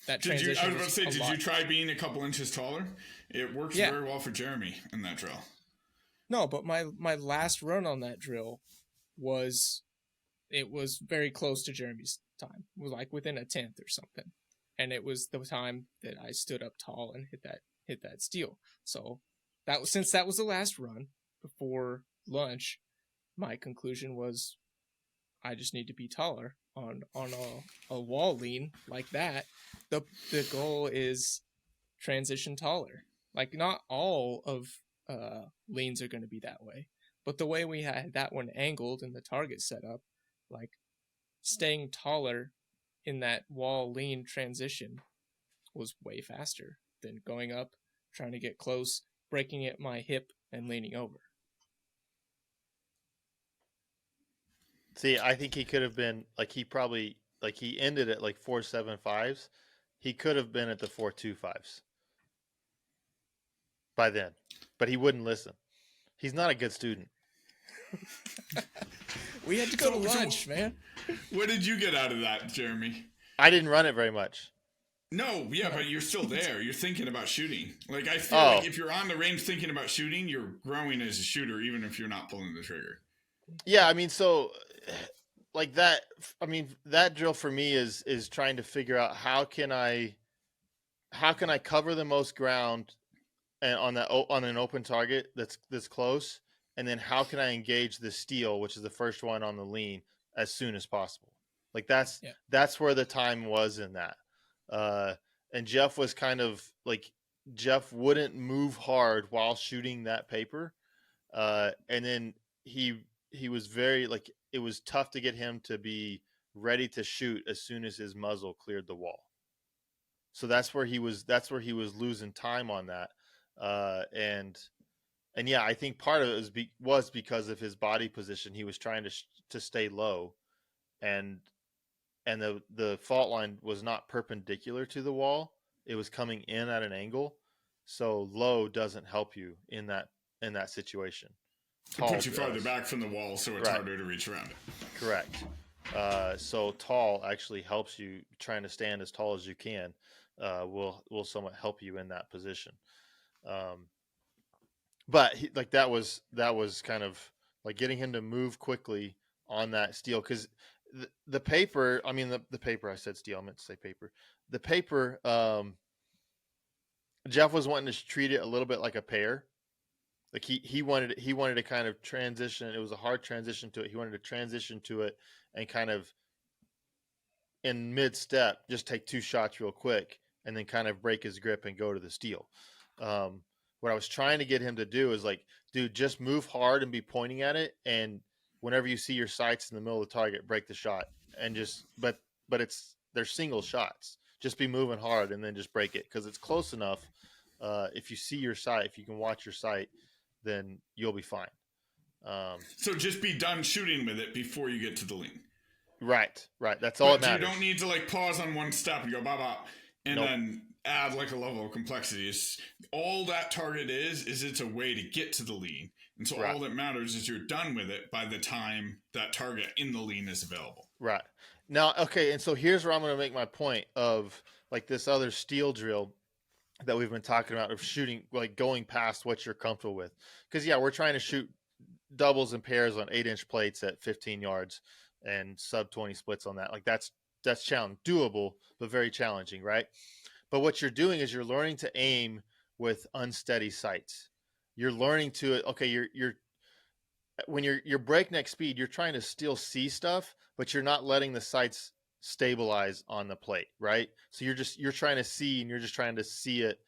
That I was transition about to say, a did lot. you try being a couple inches taller? It works Yeah. very well for Jeremy in that drill. No, but my last run on that drill was very close to Jeremy's time. It was like within a 10th or something. And it was the time that I stood up tall and hit that steal. So since that was the last run before lunch, my conclusion was I just need to be taller on a wall lean like that. The goal is transition taller. Like, not all of leans are going to be that way, but the way we had that one angled and the target set up, like, staying taller in that wall lean transition was way faster than going up, trying to get close, breaking at my hip, and leaning over. See, I think he could have been like he ended at like 4.75s. He could have been at the 4.25s by then, but he wouldn't listen. He's not a good student. We had to go to lunch, man. What did you get out of that, Jeremy? I didn't run it very much. No, yeah, but you're still there. You're thinking about shooting. Like, I feel Oh. like if you're on the range thinking about shooting, you're growing as a shooter, even if you're not pulling the trigger. Yeah, I mean, so like that. I mean, that drill for me is trying to figure out how can I cover the most ground and on an open target that's close, and then how can I engage the steal, which is the first one on the lean, as soon as possible. Like that's where the time was in that. And Jeff was kind of like, Jeff wouldn't move hard while shooting that paper, and then he was very, like, it was tough to get him to be ready to shoot as soon as his muzzle cleared the wall. So that's where he was losing time on that. And yeah, I think part of it was because of his body position. He was trying to stay low, and the fault line was not perpendicular to the wall. It was coming in at an angle. So low doesn't help you in that situation. It puts you farther back from the wall, so it's harder to reach around it. Correct. So tall actually helps you. Trying to stand as tall as you can will somewhat help you in that position. But that was kind of like getting him to move quickly on that steal, because the paper. I mean, the paper. I said steal. I meant to say paper. The paper. Jeff was wanting to treat it a little bit like a pair. Like he wanted to kind of transition. It was a hard transition to it. He wanted to transition to it and kind of in mid step just take 2 shots real quick and then kind of break his grip and go to the steal. What I was trying to get him to do is like, dude, just move hard and be pointing at it, and whenever you see your sights in the middle of the target, break the shot, and just but they're single shots. Just be moving hard and then just break it, because it's close enough. If you see your sight, if you can watch your sight, then you'll be fine. So just be done shooting with it before you get to the lean. Right. That's all that matters. You don't need to like pause on one step and go ba and Nope. then add like a level of complexity. It's, all that target is it's a way to get to the lean. And so all that matters is you're done with it by the time that target in the lean is available. Right. Now, okay, and so here's where I'm going to make my point of like this other steel drill that we've been talking about, of shooting, like going past what you're comfortable with. Because, yeah, we're trying to shoot doubles and pairs on 8-inch plates at 15 yards and sub 20 splits on that. Like that's challenging, doable, but very challenging, right? But what you're doing is you're learning to aim with unsteady sights. You're learning to, okay, you're when you're breakneck speed, you're trying to still see stuff, but you're not letting the sights stabilize on the plate, right? So you're trying to see, and you're just trying to see it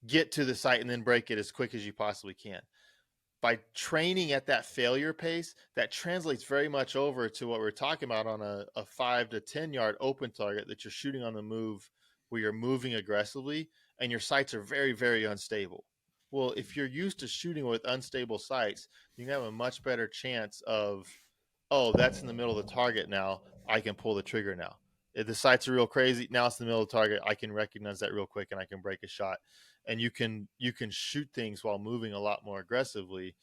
get to the sight and then break it as quick as you possibly can. By training at that failure pace, that translates very much over to what we're talking about on a 5 to 10 yard open target that you're shooting on the move, where you're moving aggressively and your sights are very, very unstable. Well, if you're used to shooting with unstable sights, you have a much better chance of, oh, that's in the middle of the target now. I can pull the trigger now. If the sights are real crazy, now it's in the middle of the target. I can recognize that real quick and I can break a shot. And you can shoot things while moving a lot more aggressively,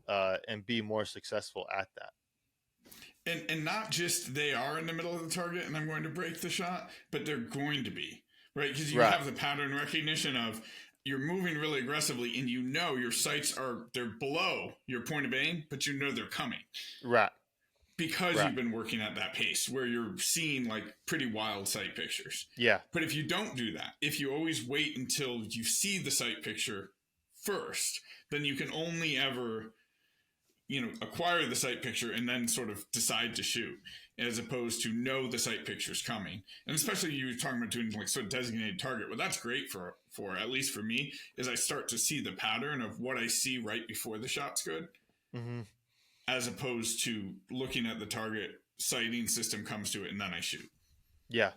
and be more successful at that. And not just they are in the middle of the target and I'm going to break the shot, but they're going to be, right? Because you have the pattern recognition of you're moving really aggressively and you know your sights they're below your point of aim, but you know they're coming. Right. Because you've been working at that pace where you're seeing like pretty wild sight pictures. Yeah. But if you don't do that, if you always wait until you see the sight picture first, then you can only ever, acquire the sight picture and then sort of decide to shoot, as opposed to know the sight picture's coming. And especially you were talking about doing like sort of designated target. What that's great for at least for me, is I start to see the pattern of what I see right before the shot's good. Mm-hmm. As opposed to looking at the target, sighting system comes to it, and then I shoot. Yeah.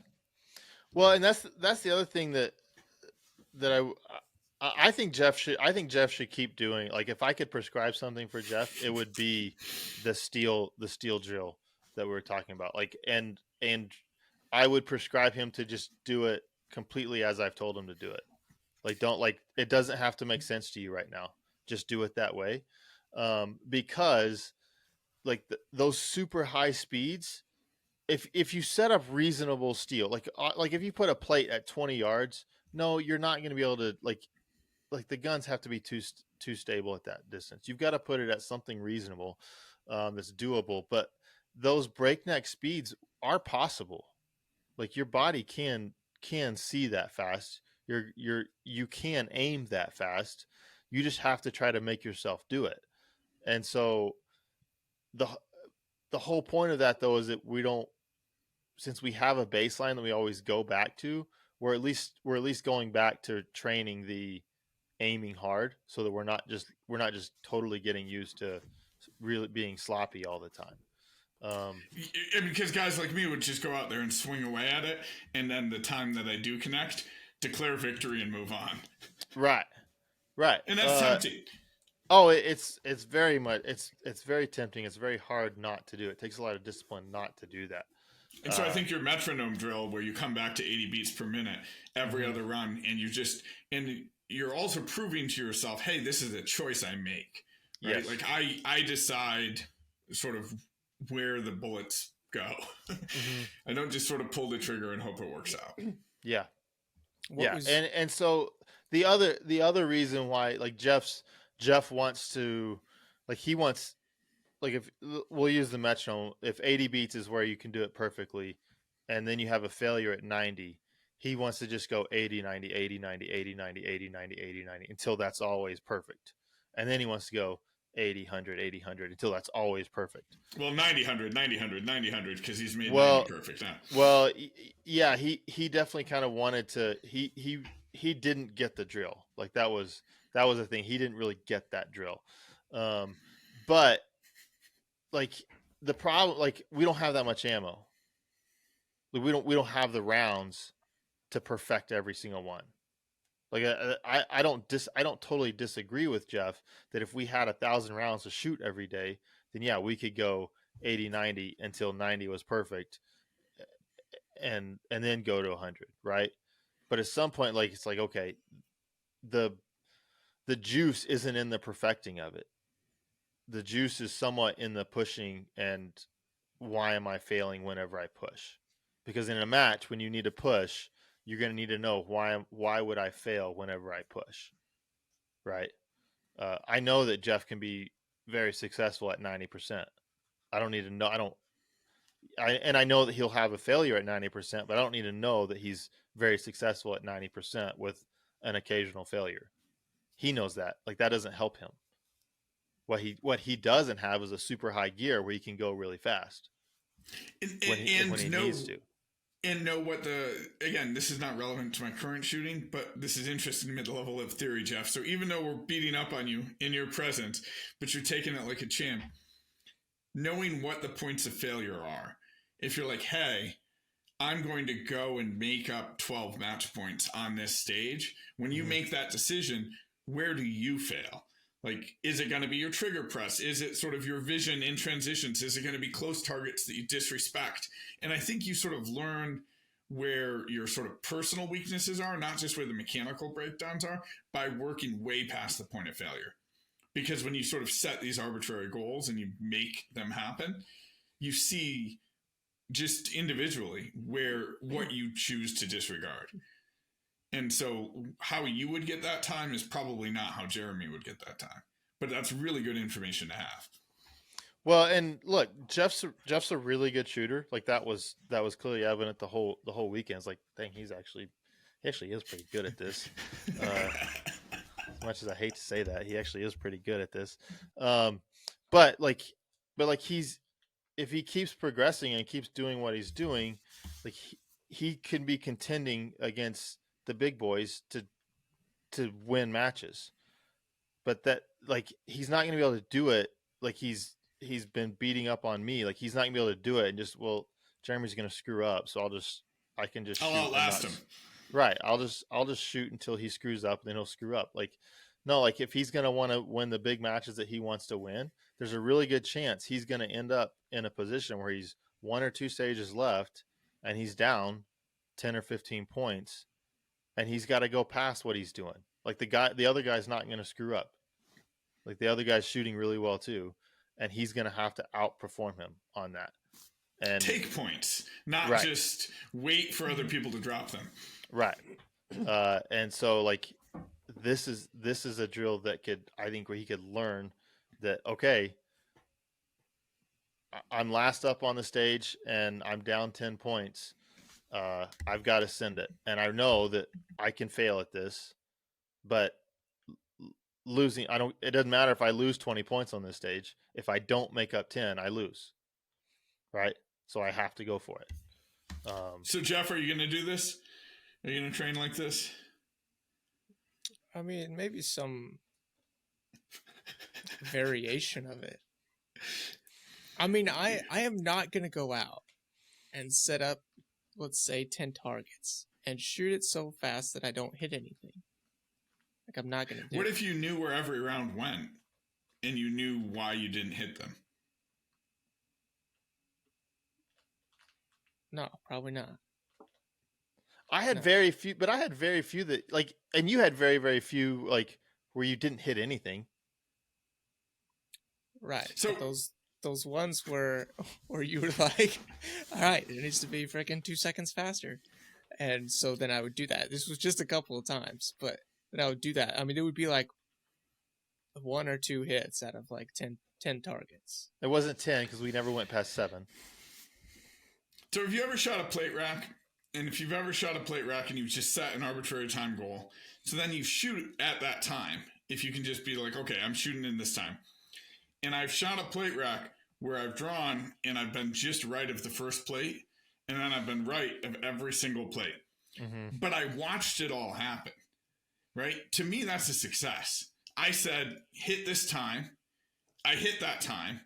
Well, and that's the other thing that I think Jeff should keep doing. Like, if I could prescribe something for Jeff, it would be the steel drill that we were talking about. Like, and I would prescribe him to just do it completely as I've told him to do it. Like, it doesn't have to make sense to you right now. Just do it that way. Because like those super high speeds, if you set up reasonable steel, like if you put a plate at 20 yards, no, you're not going to be able to like the guns have to be too stable at that distance. You've got to put it at something reasonable, that's doable. But those breakneck speeds are possible. Like, your body can see that fast. You can aim that fast. You just have to try to make yourself do it. And so the whole point of that, though, is that since we have a baseline that we always go back to, we're at least going back to training the aiming hard, so that we're not just totally getting used to really being sloppy all the time. Because guys like me would just go out there and swing away at it, and then the time that I do connect, declare victory and move on. Right. And that's tempting. Oh, it's very much it's very tempting. It's very hard not to do it. It takes a lot of discipline not to do that. And so I think your metronome drill, where you come back to 80 beats per minute every other run, and you're also proving to yourself, hey, this is a choice I make. Right? Yes. Like I decide sort of where the bullets go. Mm-hmm. I don't just sort of pull the trigger and hope it works out. Yeah. And so the other reason why, like, Jeff wants to, like, he wants, like, if we'll use the metronome, if 80 beats is where you can do it perfectly, and then you have a failure at 90, he wants to just go 80, 90, 80, 90, 80, 90, 80, 90, 80, 90 until that's always perfect. And then he wants to go 80, 100, 80, 100 until that's always perfect. Well, 90, 100, 90, 100, 90, 100, because he's made 90 perfect now. Well, yeah, he definitely kind of wanted to, he didn't get the drill. Like, that was the thing. He didn't really get that drill. But like, the problem, like, we don't have that much ammo. Like, we don't have the rounds to perfect every single one. Like, I don't totally disagree with Jeff that if we had 1,000 rounds to shoot every day, then yeah, we could go 80, 90 until 90 was perfect, and then go to 100, right? But at some point, like, it's like, okay, the juice isn't in the perfecting of it. The juice is somewhat in the pushing, and why am I failing whenever I push? Because in a match, when you need to push, you're going to need to know why would I fail whenever I push, right? I know that Jeff can be very successful at 90%. I don't need to know. I know that he'll have a failure at 90%, but I don't need to know that he's very successful at 90% with an occasional failure. He knows that. Like, that doesn't help him. What he doesn't have is a super high gear where he can go really fast when he needs to. And know what again, this is not relevant to my current shooting, but this is interesting mid-level of theory, Jeff. So even though we're beating up on you in your presence, but you're taking it like a champ, knowing what the points of failure are. If you're like, hey, I'm going to go and make up 12 match points on this stage, when you make that decision, where do you fail? Like, is it going to be your trigger press? Is it sort of your vision in transitions? Is it going to be close targets that you disrespect? And I think you sort of learn where your sort of personal weaknesses are, not just where the mechanical breakdowns are, by working way past the point of failure. Because when you sort of set these arbitrary goals and you make them happen, you see just individually what you choose to disregard. And so how you would get that time is probably not how Jeremy would get that time. But that's really good information to have. Well, and look, Jeff's a really good shooter. Like that was clearly evident the whole weekend. It's like, dang, he actually is pretty good at this. As much as I hate to say that, he actually is pretty good at this. But if he keeps progressing and keeps doing what he's doing, like he can be contending against the big boys to win matches. But that, like, he's not going to be able to do it. Like he's been beating up on me. Like he's not going to be able to do it and just, well, Jeremy's going to screw up, so I can just shoot. I'll outlast him. Right. I'll just shoot until he screws up, and then he'll screw up. Like, no, like if he's going to want to win the big matches that he wants to win, there's a really good chance he's going to end up in a position where he's 1 or 2 stages left and he's down 10 or 15 points, and he's got to go past what he's doing. Like the other guy's not going to screw up. Like the other guy's shooting really well too, and he's going to have to outperform him on that. And take points, not just wait for other people to drop them. Right. And so like this is a drill that I think where he could learn that, okay, I'm last up on the stage and I'm down 10 points. I've got to send it. And I know that I can fail at this, but losing, it doesn't matter if I lose 20 points on this stage. If I don't make up 10, I lose. Right. So I have to go for it. So Jeff, are you going to do this? Are you going to train like this? I mean, maybe some variation of it. I mean, I am not going to go out and set up, let's say, 10 targets and shoot it so fast that I don't hit anything. Like, I'm not going to do What if you knew where every round went and you knew why you didn't hit them? No, probably not. I had very few that, like, and you had very, very few, like, where you didn't hit anything. Right. So those ones where you were like, all right, it needs to be freaking 2 seconds faster. And so then I would do that. This was just a couple of times, but then I would do that. I mean, it would be like 1 or 2 hits out of like 10 targets. It wasn't 10 because we never went past 7. So have you ever shot a plate rack? And if you've ever shot a plate rack and you've just set an arbitrary time goal, so then you shoot at that time, if you can just be like, okay, I'm shooting in this time. And I've shot a plate rack where I've drawn and I've been just right of the first plate, and then I've been right of every single plate. Mm-hmm. But I watched it all happen, right? To me, that's a success. I said, hit this time. I hit that time.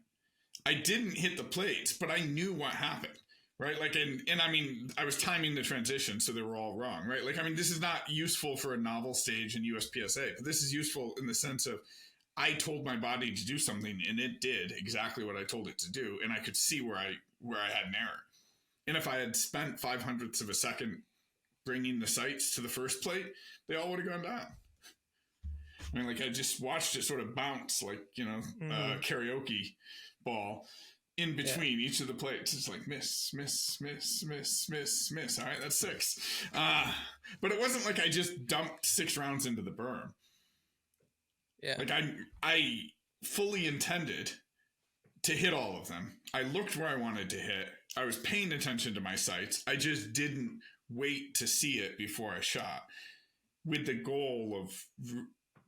I didn't hit the plates, but I knew what happened. Right. Like, and I mean, I was timing the transition, so they were all wrong. Right. Like, I mean, this is not useful for a novel stage in USPSA, but this is useful in the sense of I told my body to do something and it did exactly what I told it to do. And I could see where I had an error. And if I had spent 0.05 of a second bringing the sights to the first plate, they all would have gone down. I mean, like, I just watched it sort of bounce like, karaoke ball. In between each of the plates, it's like miss. All right, that's 6. But it wasn't like I just dumped 6 rounds into the berm. Yeah. Like I fully intended to hit all of them. I looked where I wanted to hit. I was paying attention to my sights. I just didn't wait to see it before I shot, with the goal of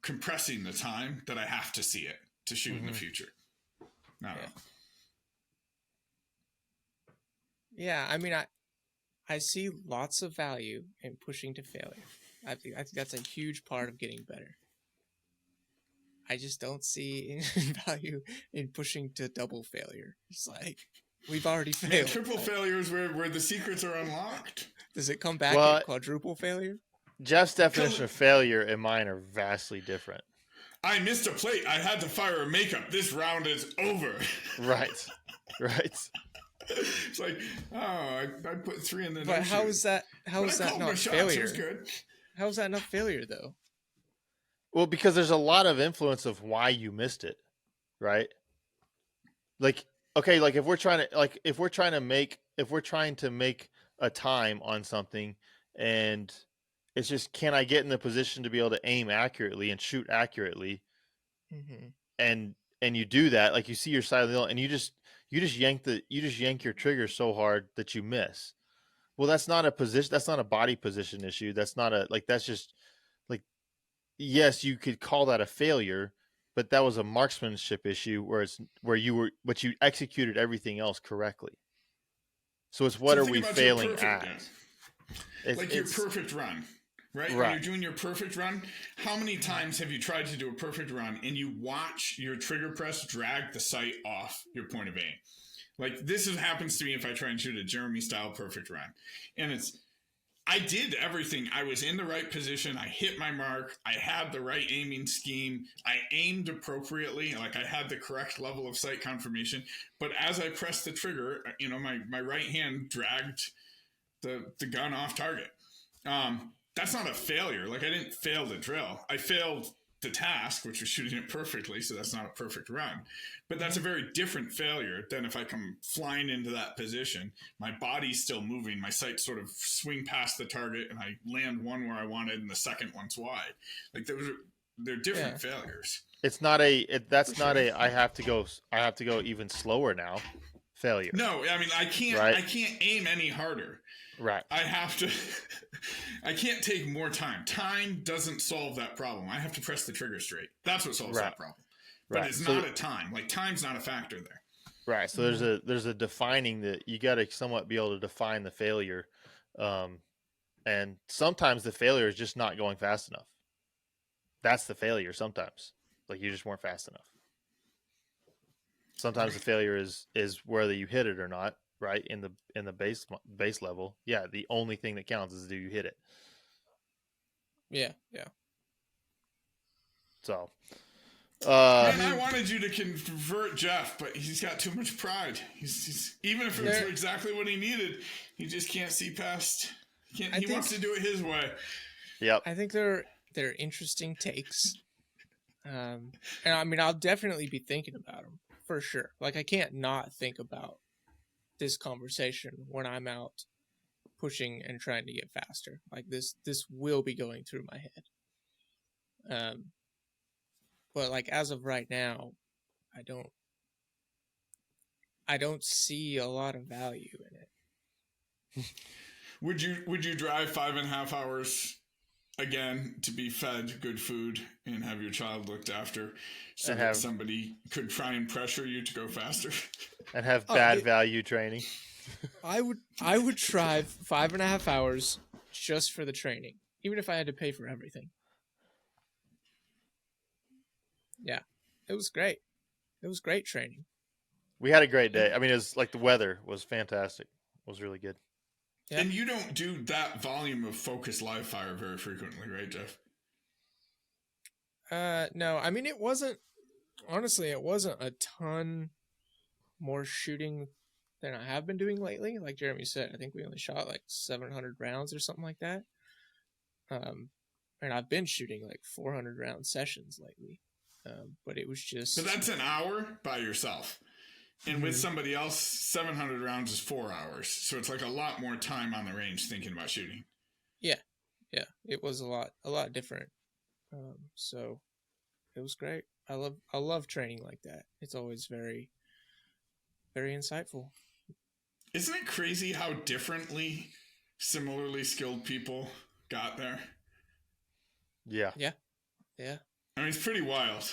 compressing the time that I have to see it. to shoot in the future. I don't know. Yeah, I mean, I see lots of value in pushing to failure. I think that's a huge part of getting better. I just don't see any value in pushing to double failure. It's like, we've already Man, failed. triple failure is where the secrets are unlocked. Does it come back Well, at quadruple failure? Jeff's definition of failure and mine are vastly different. I missed a plate. I had to fire a makeup. This round is over. Right. It's like, oh, I put 3 in the. But how is that? How is that not failure? Good. How is that not failure though? Well, because there's a lot of influence of why you missed it, right? Like, okay, like if we're trying to make a time on something, and it's just, can I get in the position to be able to aim accurately and shoot accurately, and you do that, like you see your side of the hill, and you just yank your trigger so hard that you miss. Well, that's not a body position issue. That's not that's just like, yes, you could call that a failure, but that was a marksmanship issue where you executed everything else correctly. So it's what are we failing at? Yeah. Like your perfect run, right? When you're doing your perfect run, how many times have you tried to do a perfect run and you watch your trigger press drag the sight off your point of aim? Like happens to me if I try and shoot a Jeremy style perfect run. And I did everything. I was in the right position. I hit my mark. I had the right aiming scheme. I aimed appropriately. Like I had the correct level of sight confirmation. But as I pressed the trigger, my right hand dragged the gun off target. That's not a failure. Like I didn't fail the drill. I failed the task, which was shooting it perfectly. So that's not a perfect run. But that's a very different failure than if I come flying into that position. My body's still moving. My sights sort of swing past the target and I land one where I wanted and the second one's wide. Like they're different failures. It's not I have to go even slower now failure. No, I mean, I can't aim any harder. Right. I can't take more time. Time doesn't solve that problem. I have to press the trigger straight. That's what solves that problem. But it's not a time. Like time's not a factor there. Right. So there's a defining that you got to somewhat be able to define the failure. And sometimes the failure is just not going fast enough. That's the failure sometimes. Like you just weren't fast enough. Sometimes the failure is whether you hit it or not. Right, in the base level, yeah. The only thing that counts is do you hit it. Yeah. So, man, I wanted you to convert Jeff, but he's got too much pride. He's even if it was exactly what he needed, he just can't see past. He wants to do it his way. Yep. I think they're interesting takes, and I mean, I'll definitely be thinking about them for sure. Like, I can't not think about this conversation when I'm out pushing and trying to get faster. Like this will be going through my head. But like as of right now, I don't see a lot of value in it. Would you drive 5.5 hours again to be fed good food and have your child looked after so that somebody could try and pressure you to go faster? And have bad value training. I would drive 5.5 hours just for the training, even if I had to pay for everything. Yeah, it was great. It was great training. We had a great day. I mean, it was like the weather was fantastic. It was really good. Yeah. And you don't do that volume of focused live fire very frequently, right, Jeff? No. I mean, it wasn't a ton more shooting than I have been doing lately. Like Jeremy said, I think we only shot like 700 rounds or something like that. And I've been shooting like 400 round sessions lately. But it was just... But that's an hour by yourself. And with somebody else, 700 rounds is 4 hours. So it's like a lot more time on the range thinking about shooting. Yeah. It was a lot different. So it was great. I love training like that. It's always very, very insightful. Isn't it crazy how differently similarly skilled people got there? Yeah. Yeah. I mean, it's pretty wild.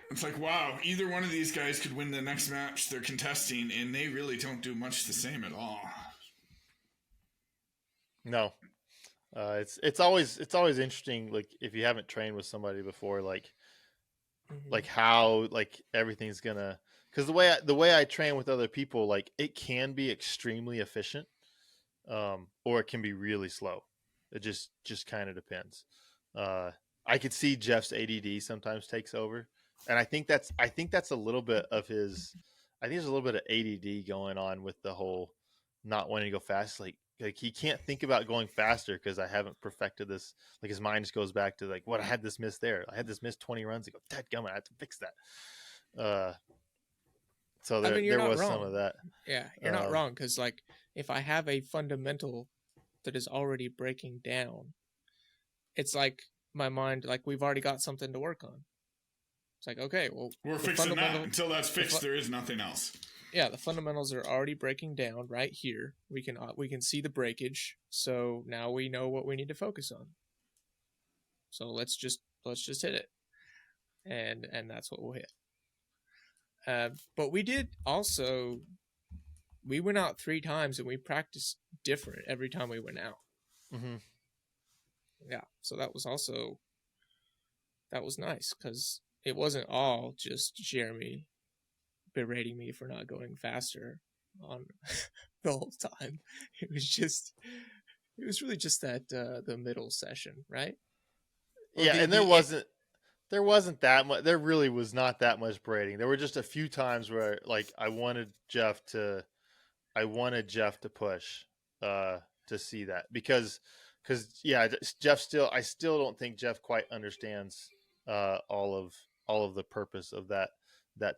It's like, wow, either one of these guys could win the next match they're contesting, and they really don't do much the same at all. No, it's always interesting. Like if you haven't trained with somebody before, like how like everything's gonna. Because the way I train with other people, like it can be extremely efficient, or it can be really slow. It just kind of depends. I could see Jeff's ADD sometimes takes over, and I think that's a little bit of his. I think there's a little bit of ADD going on with the whole not wanting to go fast. Like he can't think about going faster because I haven't perfected this. Like his mind just goes back to like, what, I had this miss there. I had this miss 20 runs ago. Dadgummit, I have to fix that. So I mean, you're there not was wrong. some of that. Yeah, you're not wrong, because like if I have a fundamental that is already breaking down, it's like my mind, like we've already got something to work on. It's like, okay, well, we're fixing that. Until that's fixed, there is nothing else. Yeah, the fundamentals are already breaking down right here. We can see the breakage, so now we know what we need to focus on. So let's just hit it, and that's what we'll hit. But we did also. We went out 3 times and we practiced different every time we went out. Mm-hmm. Yeah, so that was nice because it wasn't all just Jeremy berating me for not going faster on the whole time. It was really just that the middle session, right? Yeah, and there wasn't that much. There really was not that much berating. There were just a few times where like I wanted Jeff to push to see that because yeah, I still don't think Jeff quite understands all of the purpose of that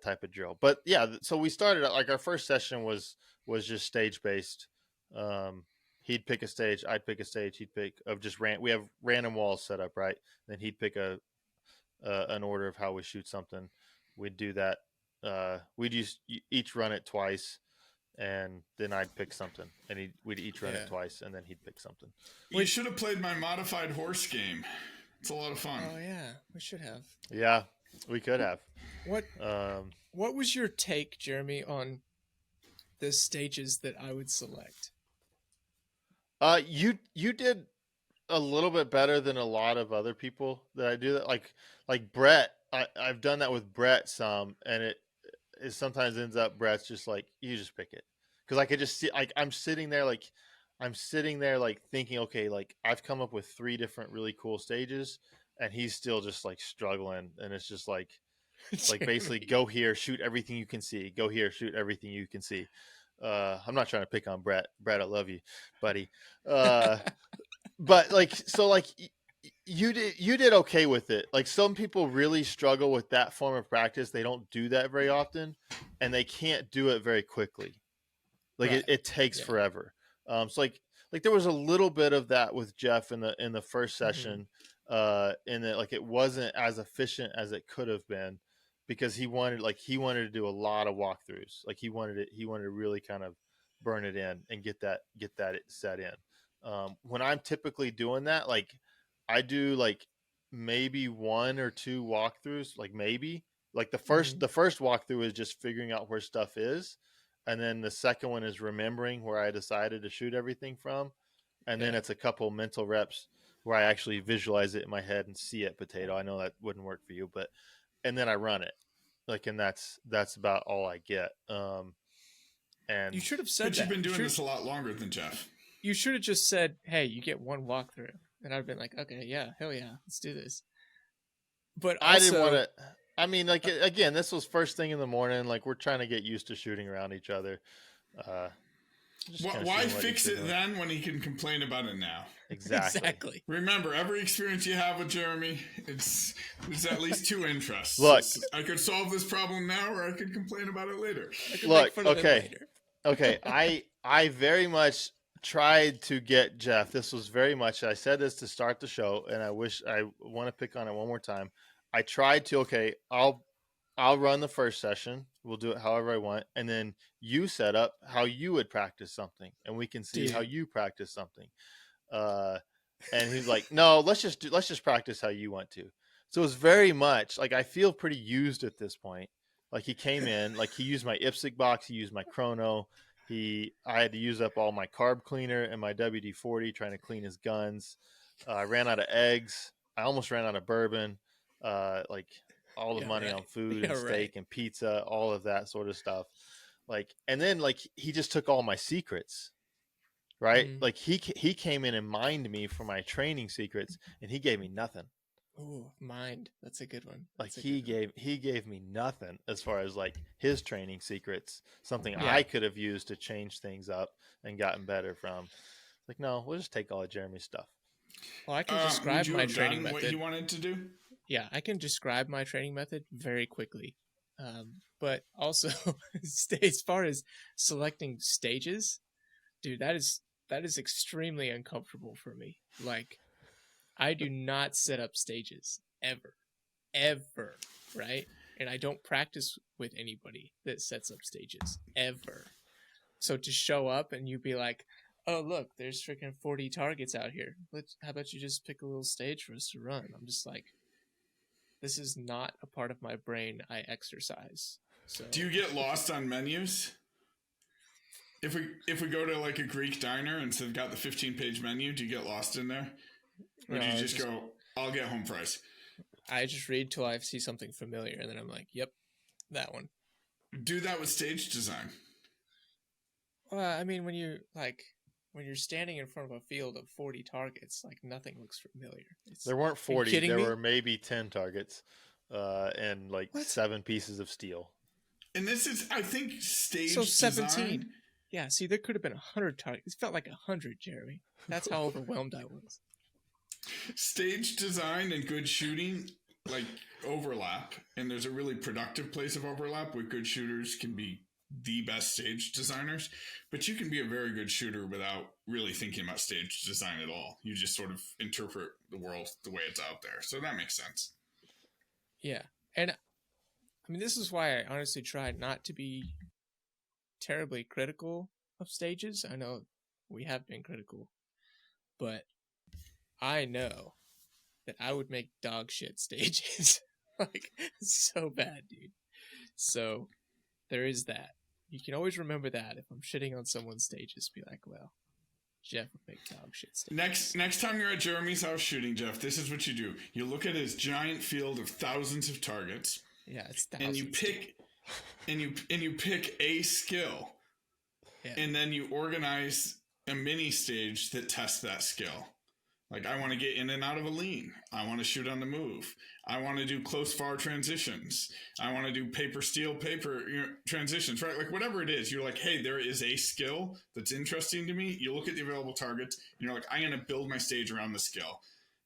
type of drill. But yeah, so we started like our first session was just stage based. He'd pick a stage, I'd pick a stage, he'd pick we have random walls set up, right? Then he'd pick an order of how we shoot something. We'd do that. We'd each run it twice, and then I'd pick something, and we'd each run it twice, and then he'd pick something. We should have played my modified horse game. It's a lot of fun. Oh yeah, we should have. Yeah, we could have. What was your take, Jeremy, on the stages that I would select? You did a little bit better than a lot of other people that I do that. Like Brett, I've done that with Brett some, and it sometimes ends up Brett's just like, you just pick it, because I could just see like I'm sitting there like thinking, okay, like I've come up with 3 different really cool stages, and he's still just like struggling, and it's just like basically go here, shoot everything you can see, go here, shoot everything you can see. I'm not trying to pick on Brett. I love you, buddy. But like, so like you did okay with it. Like some people really struggle with that form of practice. They don't do that very often, and they can't do it very quickly. Like Right. it takes forever. So like there was a little bit of that with Jeff in the first session, in that like it wasn't as efficient as it could have been, because he wanted to do a lot of walkthroughs. Like he wanted to really kind of burn it in and get that set in. When I'm typically doing that, like I do like maybe 1 or 2 walkthroughs, like maybe like the first walkthrough is just figuring out where stuff is. And then the second one is remembering where I decided to shoot everything from. And then it's a couple mental reps where I actually visualize it in my head and see it, potato. I know that wouldn't work for you, but, and then I run it. Like, and that's about all I get. And you should have said but you've been doing this a lot longer than Jeff. You should have just said, hey, you get 1 walkthrough. And I'd been like, okay, yeah, hell yeah, let's do this. But also, I didn't want to. I mean, like again, this was first thing in the morning. Like we're trying to get used to shooting around each other. Why fix it then when he can complain about it now? Exactly. Remember, every experience you have with Jeremy, there's at least 2 interests. Look, I could solve this problem now, or I could complain about it later. Look, okay. I very much tried to get Jeff. This was very much. I said this to start the show, and I want to pick on it one more time. I tried to. Okay, I'll run the first session. We'll do it however I want, and then you set up how you would practice something, and we can see how you practice something. And he's like, "No, let's just practice how you want to." So it's very much like I feel pretty used at this point. Like he came in, like he used my IPSC box, he used my chrono. I had to use up all my carb cleaner and my WD-40 trying to clean his guns. I ran out of eggs. I almost ran out of bourbon. Like all the money on food and steak and pizza, all of that sort of stuff. Like, and then like he just took all my secrets, right? Like he came in and mined me for my training secrets, and he gave me nothing. Ooh, mind. That's a good one. Like he gave me nothing as far as like his training secrets, something I could have used to change things up and gotten better from. Like, no, we'll just take all of Jeremy's stuff. Well, I can describe my training method. What you wanted to do? Yeah, I can describe my training method very quickly. But also, as far as selecting stages, dude, that is extremely uncomfortable for me. Like, I do not set up stages ever, right? And I don't practice with anybody that sets up stages ever. So to show up and you be like, oh, look, there's freaking 40 targets out here. How about you just pick a little stage for us to run? I'm just like, this is not a part of my brain I exercise. So do you get lost on menus? If we go to like a Greek diner and so they've got the 15-page menu, do you get lost in there? Or do you just go, I'll get home fries? I just read till I see something familiar, and then I'm like, yep, that one. Do that with stage design. Well, I mean, when you're standing in front of a field of 40 targets, like nothing looks familiar. There weren't 40. There were maybe 10 targets and like 7 pieces of steel. And this is, I think, stage so 17. Design. Yeah, see, there could have been 100 targets. It felt like 100, Jeremy. That's how overwhelmed I was. Stage design and good shooting like overlap, and there's a really productive place of overlap where good shooters can be the best stage designers, but you can be a very good shooter without really thinking about stage design at all. You just sort of interpret the world the way it's out there. So that makes sense. Yeah. And I mean, this is why I honestly try not to be terribly critical of stages. I know we have been critical, but I know that I would make dog shit stages. Like, so bad, dude. So there is that. You can always remember that if I'm shitting on someone's stages, be like, well, Jeff would make dog shit stages. Next time you're at Jeremy's house shooting, Jeff, this is what you do. You look at his giant field of thousands of targets. Yeah, it's thousands. And you pick and you pick a skill. Yeah. And then you organize a mini stage that tests that skill. Like, I want to get in and out of a lean. I want to shoot on the move. I want to do close far transitions. I want to do paper steel paper transitions, right? Like, whatever it is, you're like, hey, there is a skill that's interesting to me. You look at the available targets, and you're like, I'm going to build my stage around the skill.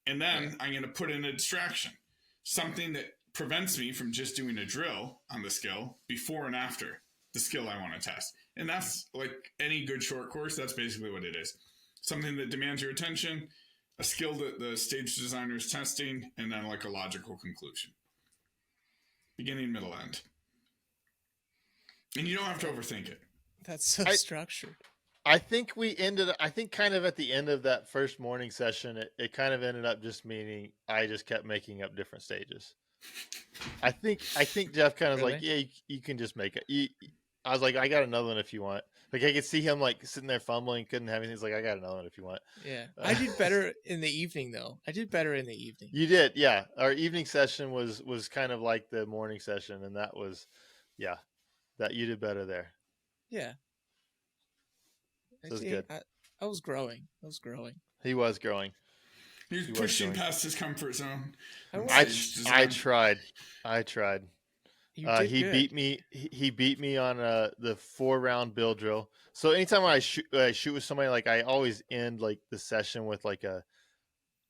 And then I'm going to put in a distraction, something that prevents me from just doing a drill on the skill before and after the skill I want to test. And that's like any good short course. That's basically what it is. Something that demands your attention, a skill that the stage designer is testing, and then like a logical conclusion. Beginning, middle, end. And you don't have to overthink it. That's so structured. I think kind of at the end of that first morning session, it kind of ended up just meaning I just kept making up different stages. I think Jeff kind of was like, yeah, you can just make it. I was like, I got another one if you want. Like, I could see him like sitting there fumbling, couldn't have anything. He's like, I got another one if you want. Yeah. I did better in the evening though. You did. Yeah. Our evening session was kind of like the morning session. And that was, yeah, that you did better there. Yeah. So it was good. I was growing. He was growing. He was pushing past his comfort zone. I tried. He beat me. He beat me on the 4-round bill drill. So anytime I shoot with somebody, like I always end like the session with like a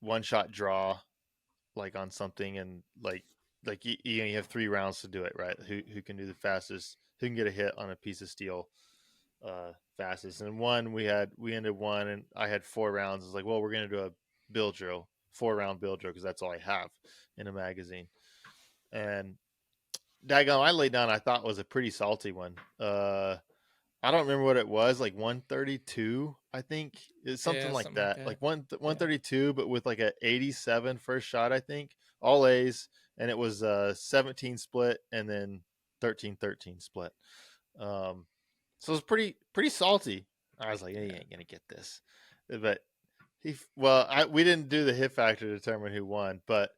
1-shot draw, like on something, and like you have 3 rounds to do it, right? Who can do the fastest? Who can get a hit on a piece of steel fastest? And we ended one, and I had 4 rounds. It's like, well, we're gonna do a bill drill, 4-round bill drill, because that's all I have in a magazine. And daggone, I laid down, I thought was a pretty salty one. I don't remember what it was, like 132, I think. It's something like something like that. that. Like 132, but with like a 87 first shot, I think. All A's, and it was 17 split and then 13-13 split. So it was pretty salty. I was like, he ain't gonna get this. But we didn't do the hit factor to determine who won, but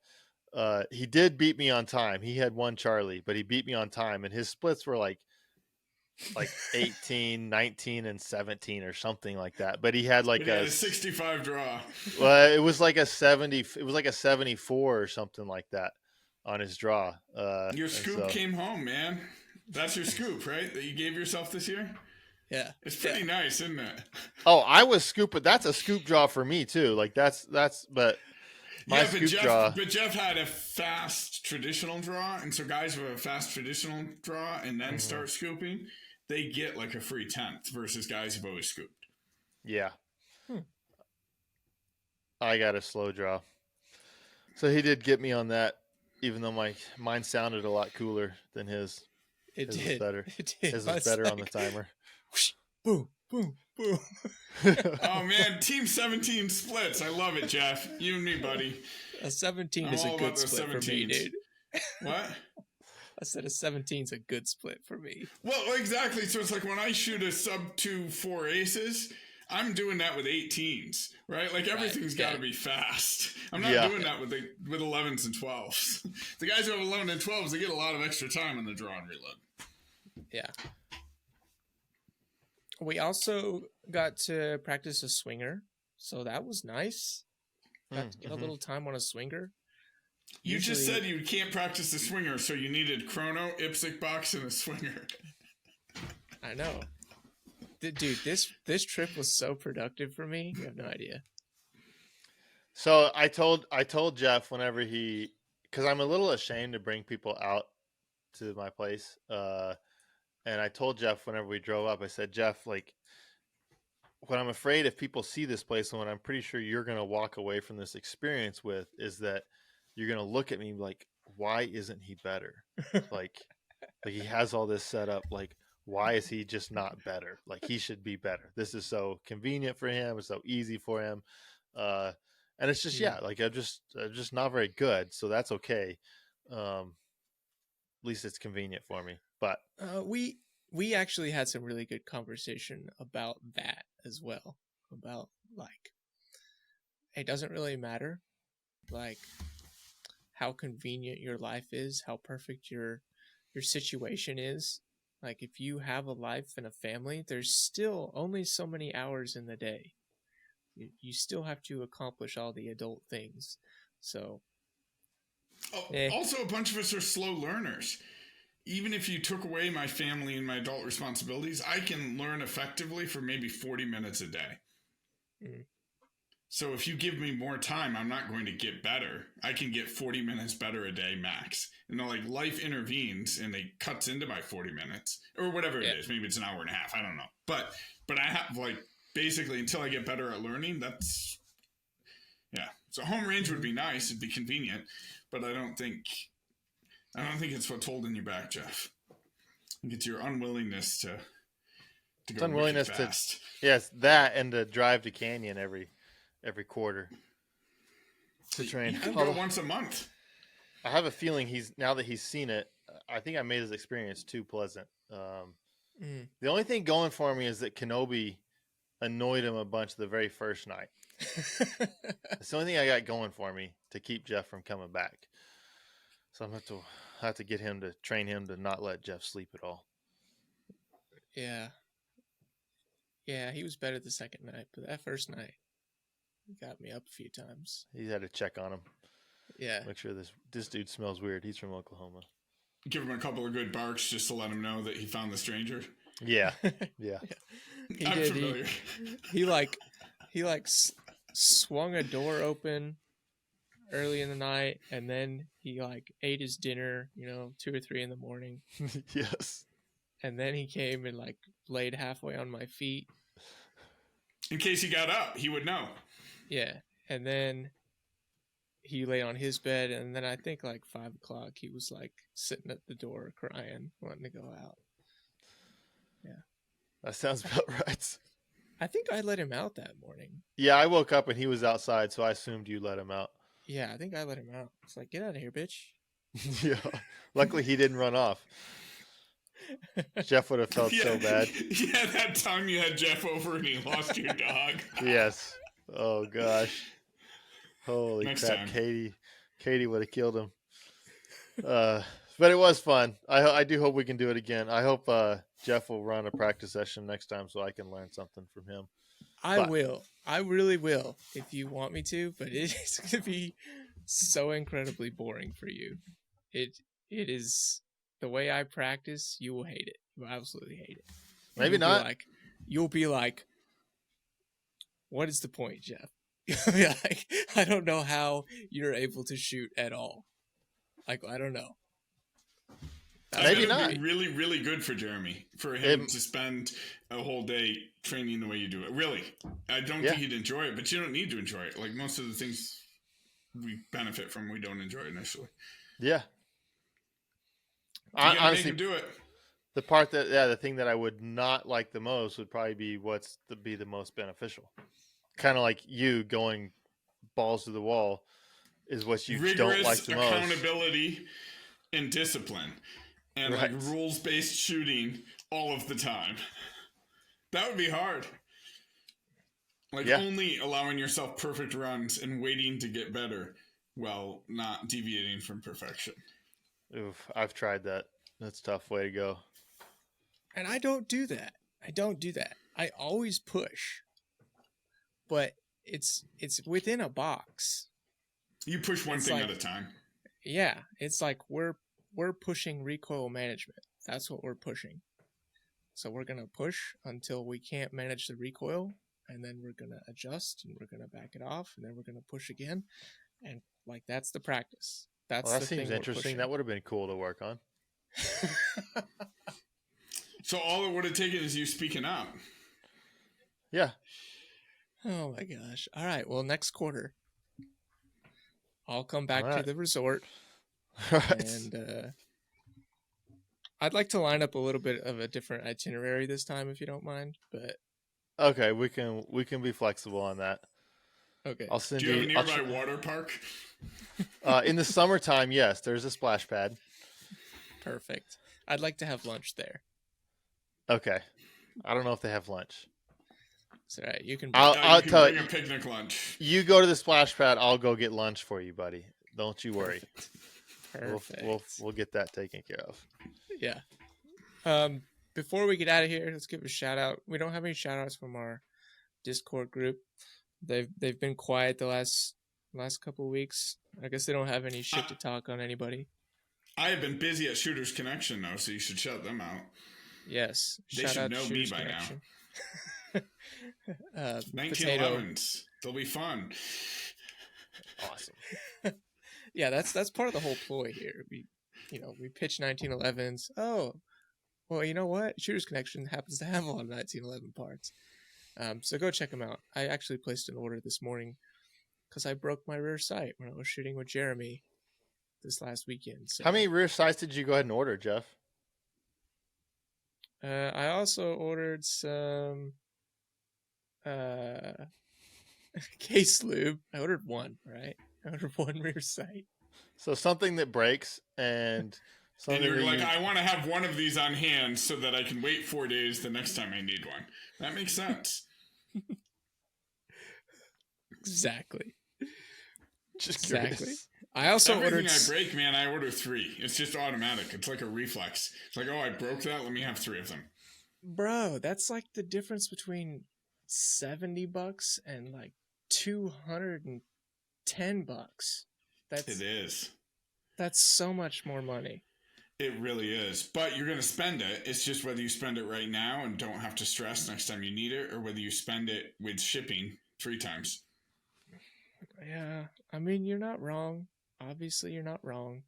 he did beat me on time. He had one Charlie, but he beat me on time, and his splits were like 18, 19, and 17 or something like that. But he had like a 65 draw. Well, it was like a 70. It was like a 74 or something like that on his draw. Your scoop came home, man. That's your scoop, right? That you gave yourself this year? Yeah. It's pretty nice, isn't it? Oh, I was scooping. That's a scoop draw for me too. Like but my scoop draw. But Jeff had a fast traditional draw, and so guys who have a fast traditional draw and then start scooping, they get like a free 10th versus guys who've always scooped. Yeah. I got a slow draw. So he did get me on that, even though mine sounded a lot cooler than his. It his did. Was better. It did. His was better on the timer. Whoosh, boom, boom, boom. Oh, man. Team 17 splits. I love it, Jeff. You and me, buddy. A 17 is a good split for me, dude. What? I said a 17 is a good split for me. Well, exactly. So it's like when I shoot a sub 2-4 aces, I'm doing that with 18s, right? Like everything's got to be fast. I'm not doing that with 11s and 12s. The guys who have 11 and 12s, they get a lot of extra time on the draw and reload. Yeah. We also got to practice a swinger, so that was nice. Got to get a little time on a swinger. You just said you can't practice the swinger, so you needed chrono, IPSC box, and a swinger. I know. Dude, this trip was so productive for me. You have no idea. So I told Jeff whenever because I'm a little ashamed to bring people out to my place. And I told Jeff whenever we drove up, I said, Jeff, like, what I'm afraid if people see this place and what I'm pretty sure you're going to walk away from this experience with is that you're going to look at me like, why isn't he better? like he has all this set up. Like, why is he just not better? Like, he should be better. This is so convenient for him. It's so easy for him. And it's just, like I'm just not very good. So that's okay. At least it's convenient for me. But we actually had some really good conversation about that as well. About like, it doesn't really matter, like how convenient your life is, how perfect your situation is. Like if you have a life and a family, there's still only so many hours in the day. You still have to accomplish all the adult things. So. Also, a bunch of us are slow learners. Even if you took away my family and my adult responsibilities, I can learn effectively for maybe 40 minutes a day. So if you give me more time, I'm not going to get better. I can get 40 minutes better a day max. And then like life intervenes and it cuts into my 40 minutes or whatever it is. Maybe it's an hour and a half. I don't know. But I have like basically until I get better at learning, that's So home range would be nice. It'd be convenient, but I don't think it's what's holding you back, Jeff. I think it's your unwillingness to go unwillingness fast. Yes, that and to drive to Canyon every quarter to train. You can go once a month. I have a feeling now that he's seen it, I think I made his experience too pleasant. The only thing going for me is that Kenobi annoyed him a bunch the very first night. It's the only thing I got going for me to keep Jeff from coming back. So I'm going to have to get him to train him to not let Jeff sleep at all. Yeah. Yeah, he was better the second night, but that first night got me up a few times. He had to check on him. Yeah. Make sure this dude smells weird. He's from Oklahoma. Give him a couple of good barks just to let him know that he found the stranger. Yeah. Yeah. I'm familiar. He swung a door open early in the night, and then he like ate his dinner, 2 or 3 in the morning. Yes. And then he came and like laid halfway on my feet. In case he got up, he would know. Yeah. And then he lay on his bed, and then I think like 5 o'clock he was like sitting at the door crying, wanting to go out. Yeah. That sounds about right. I think I let him out that morning. Yeah, I woke up and he was outside, so I assumed you let him out. Yeah, I think I let him out. It's like, get out of here, bitch. Yeah. Luckily, he didn't run off. Jeff would have felt so bad. Yeah, that time you had Jeff over and he lost your dog. Yes. Oh gosh. Holy Next crap, time. Katie would have killed him. But it was fun. I do hope we can do it again. I hope Jeff will run a practice session next time so I can learn something from him. I will. I really will if you want me to, but it is going to be so incredibly boring for you. It is the way I practice. You will hate it. You will absolutely hate it. Maybe You'll not. You'll be like, what is the point, Jeff? You'll be like, I don't know how you're able to shoot at all. Like, I don't know. Maybe That would not. be really, really good for Jeremy, for him to spend a whole day training the way you do it. Really, I don't think he'd enjoy it, but you don't need to enjoy it. Like most of the things we benefit from, we don't enjoy initially. Yeah. Honestly, do it. The part the thing that I would not like the most would probably be be the most beneficial. Kind of like you going balls to the wall is what you don't like the most. Accountability and discipline and like rules-based shooting all of the time. That would be hard. Like only allowing yourself perfect runs and waiting to get better while not deviating from perfection. Oof, I've tried that. That's a tough way to go. And I don't do that. I always push. But it's within a box. You push one thing at a time. Yeah, it's like we're pushing recoil management. That's what we're pushing. So we're going to push until we can't manage the recoil, and then we're going to adjust, and we're going to back it off, and then we're going to push again. And like that's the practice. That seems interesting. That would have been cool to work on. So all it would have taken is you speaking up. Yeah. Oh my gosh. All right. Well, next quarter, I'll come back to the resort. And I'd like to line up a little bit of a different itinerary this time, if you don't mind. But okay, we can be flexible on that. Okay. I'll send Do you have a nearby water park? In the summertime, yes, there's a splash pad. Perfect. I'd like to have lunch there. Okay. I don't know if they have lunch. It's all right. You can. I'll tell you. Bring a picnic lunch. You go to the splash pad. I'll go get lunch for you, buddy. Don't you worry. Perfect. We'll get that taken care of. Yeah. Before we get out of here, let's give a shout out. We don't have any shout outs from our Discord group. They've been quiet the last couple of weeks. I guess they don't have any shit to talk on anybody. I have been busy at Shooters Connection though, so you should shout them out. Yes. They should know me by now. 1911s. They'll be fun. Awesome. Yeah, that's part of the whole ploy here. We pitch 1911s. Oh, well, you know what? Shooters Connection happens to have a lot of 1911 parts. So go check them out. I actually placed an order this morning because I broke my rear sight when I was shooting with Jeremy this last weekend. So. How many rear sights did you go ahead and order, Jeff? I also ordered some case lube. I ordered one, right? I ordered one rear sight. So something that breaks and something and you're like, I want to have one of these on hand so that I can wait 4 days the next time I need one. That makes sense. Exactly. Just exactly. Curious. I also Everything ordered. I break, man, I order 3. It's just automatic. It's like a reflex. It's like, oh, I broke that. Let me have 3 of them. Bro, that's like the difference between $70 and like $210. It is. That's so much more money. It really is. But you're going to spend it. It's just whether you spend it right now and don't have to stress next time you need it, or whether you spend it with shipping 3 times. Yeah, I mean, you're not wrong. Obviously, you're not wrong.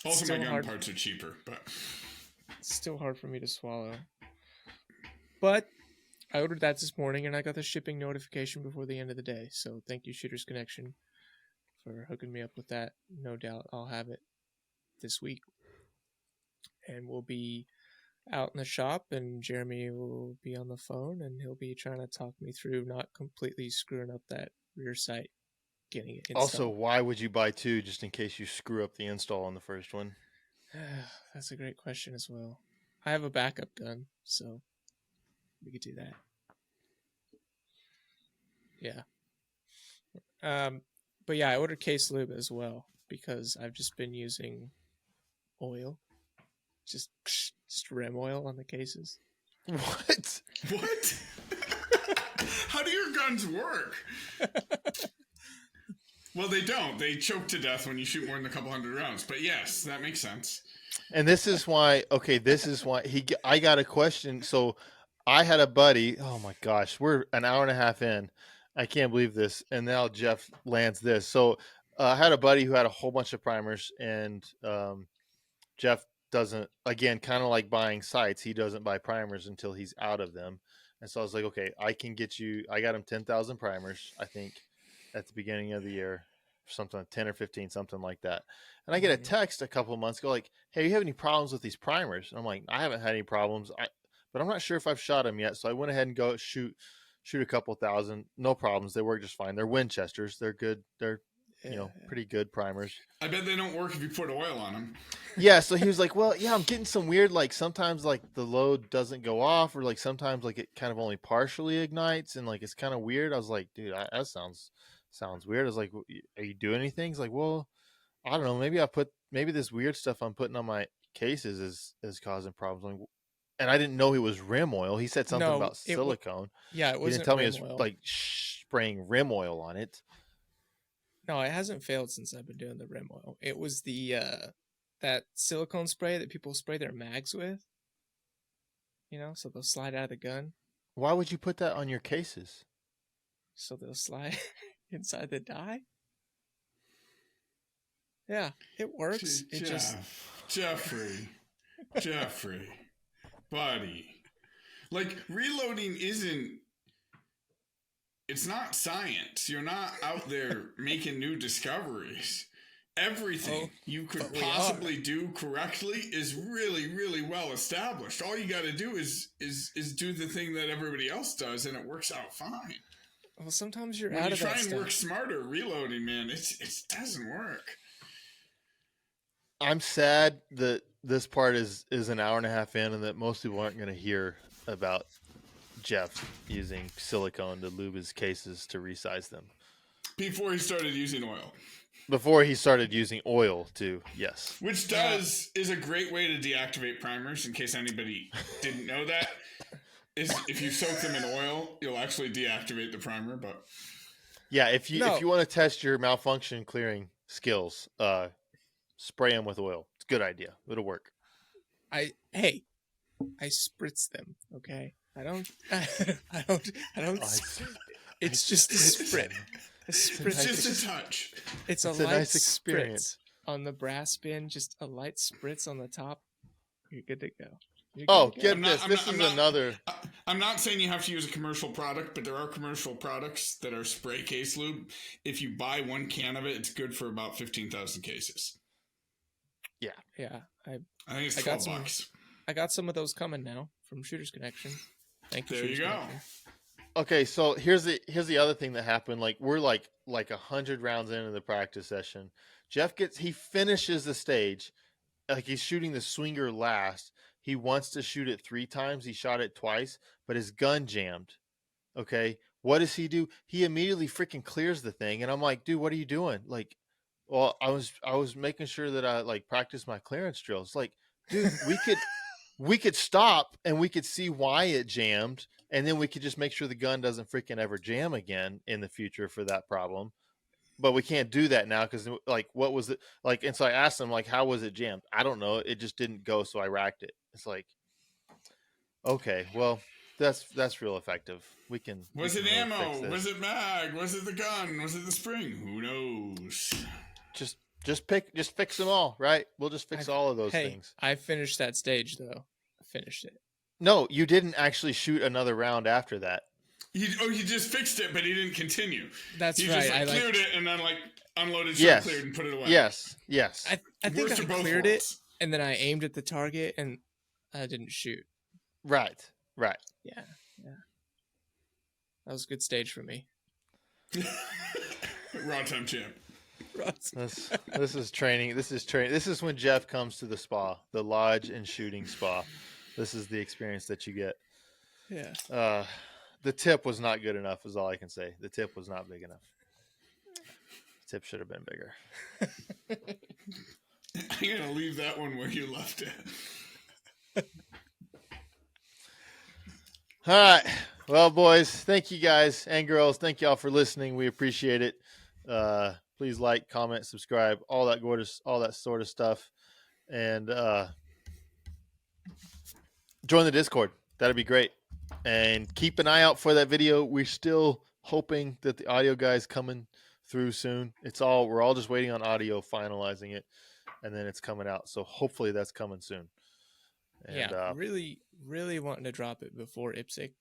Also, my gun parts are cheaper, but it's still hard for me to swallow. But I ordered that this morning, and I got the shipping notification before the end of the day. So thank you, Shooters Connection, for hooking me up with that. No doubt I'll have it this week. And we'll be out in the shop, and Jeremy will be on the phone, and he'll be trying to talk me through not completely screwing up that rear sight, getting it Also, installed. why would you buy two just in case you screw up the install on the first one? That's a great question as well. I have a backup gun, so we could do that. Yeah. But yeah, I ordered case lube as well because I've just been using oil, just rim oil on the cases. What? What? How do your guns work? Well, they don't. They choke to death when you shoot more than a couple hundred rounds. But yes, that makes sense. And this is why. Okay, this is why I got a question. So, I had a buddy. Oh my gosh, we're an hour and a half in. I can't believe this. And now Jeff lands this. So, I had a buddy who had a whole bunch of primers, and Jeff doesn't. Again, kind of like buying sights. He doesn't buy primers until he's out of them. And so I was like, okay, I can get you. I got him 10,000 primers, I think, at the beginning of the year, something 10 or 15, something like that. And I get a text a couple of months ago, like, "Hey, you have any problems with these primers?" And I'm like, "I haven't had any problems, but I'm not sure if I've shot them yet." So I went ahead and go shoot a couple thousand, no problems. They work just fine. They're Winchesters. They're good. They're pretty good primers. I bet they don't work if you put oil on them. Yeah, so he was like, "Well, yeah, I'm getting some weird, like sometimes like the load doesn't go off, or like sometimes like it kind of only partially ignites, and like it's kind of weird." I was like, "Dude, that sounds weird." I was like, "Are you doing anything?" He's like, "Well, I don't know. Maybe this weird stuff I'm putting on my cases is causing problems." Like, and I didn't know it was rim oil. He said something about silicone. Yeah, it He wasn't didn't tell me rim it was oil. like spraying rim oil on it. No, it hasn't failed since I've been doing the rim oil. It was the that silicone spray that people spray their mags with. So they'll slide out of the gun. Why would you put that on your cases? So they'll slide inside the die. Yeah, it works. Jeffrey, buddy. Like, reloading it's not science. You're not out there making new discoveries. Everything you could possibly do correctly is really, really well established. All you got to do is do the thing that everybody else does, and it works out fine. Well, sometimes you're when out you of try that and stuff. work smarter, reloading, man, it doesn't work. I'm sad that this part is an hour and a half in, and that most people aren't going to hear about Jeff using silicone to lube his cases to resize them. Before he started using oil. Before he started using oil too, yes. Which is a great way to deactivate primers, in case anybody didn't know that. Is if you soak them in oil, you'll actually deactivate the primer. But yeah, if you want to test your malfunction clearing skills, spray them with oil. It's a good idea. It'll work. I spritz them. Okay, I don't. It's just a sprit. It's just a touch. It's a light nice experience on the brass bin. Just a light spritz on the top. You're good to go. Get this. This is another. I'm not saying you have to use a commercial product, but there are commercial products that are spray case lube. If you buy one can of it, it's good for about 15,000 cases. Yeah. I think it's $12. I got some of those coming now from Shooters Connection. Thank you. There you go. Okay, so here's the other thing that happened. Like we're like 100 rounds into the practice session. Jeff finishes the stage, like he's shooting the swinger last. He wants to shoot it 3 times. He shot it twice, but his gun jammed. Okay, what does he do? He immediately freaking clears the thing, and I'm like, dude, what are you doing? Like, well, I was making sure that I like practice my clearance drills. Like, dude, we could stop and we could see why it jammed. And then we could just make sure the gun doesn't freaking ever jam again in the future for that problem. But we can't do that now because, like, what was it like? And so I asked him, like, how was it jammed? I don't know. It just didn't go, so I racked it. It's like, okay, well, that's real effective. Was it ammo? Was it mag? Was it the gun? Was it the spring? Who knows? Just fix them all, right? We'll just fix all of those things. I finished that stage though. I finished it. No, you didn't actually shoot another round after that. He just fixed it, but he didn't continue. That's he right. He just cleared it and then unloaded, cleared, and put it away. Yes. I think I cleared it, and then I aimed at the target, and I didn't shoot. Right. Yeah. That was a good stage for me. Raw time champ. This is training. This is when Jeff comes to the spa, the lodge and shooting spa. This is the experience that you get. Yeah. The tip was not good enough, is all I can say. The tip was not big enough. The tip should have been bigger. I'm gonna leave that one where you left it. All right. Well, boys, thank you guys and girls. Thank y'all for listening. We appreciate it. Please like, comment, subscribe, all that gorgeous, all that sort of stuff. And join the Discord. That'd be great. And keep an eye out for that video. We're still hoping that the audio guy's coming through soon. We're all just waiting on audio, finalizing it, and then it's coming out. So hopefully that's coming soon. And, yeah, really wanting to drop it before IPSC.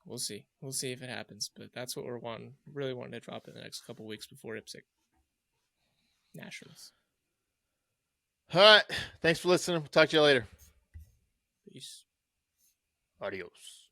We'll see. We'll see if it happens, but that's what we're wanting. Really wanting to drop it in the next couple weeks before IPSC. Nationals. All right. Thanks for listening. We'll talk to you later. Peace. Adios.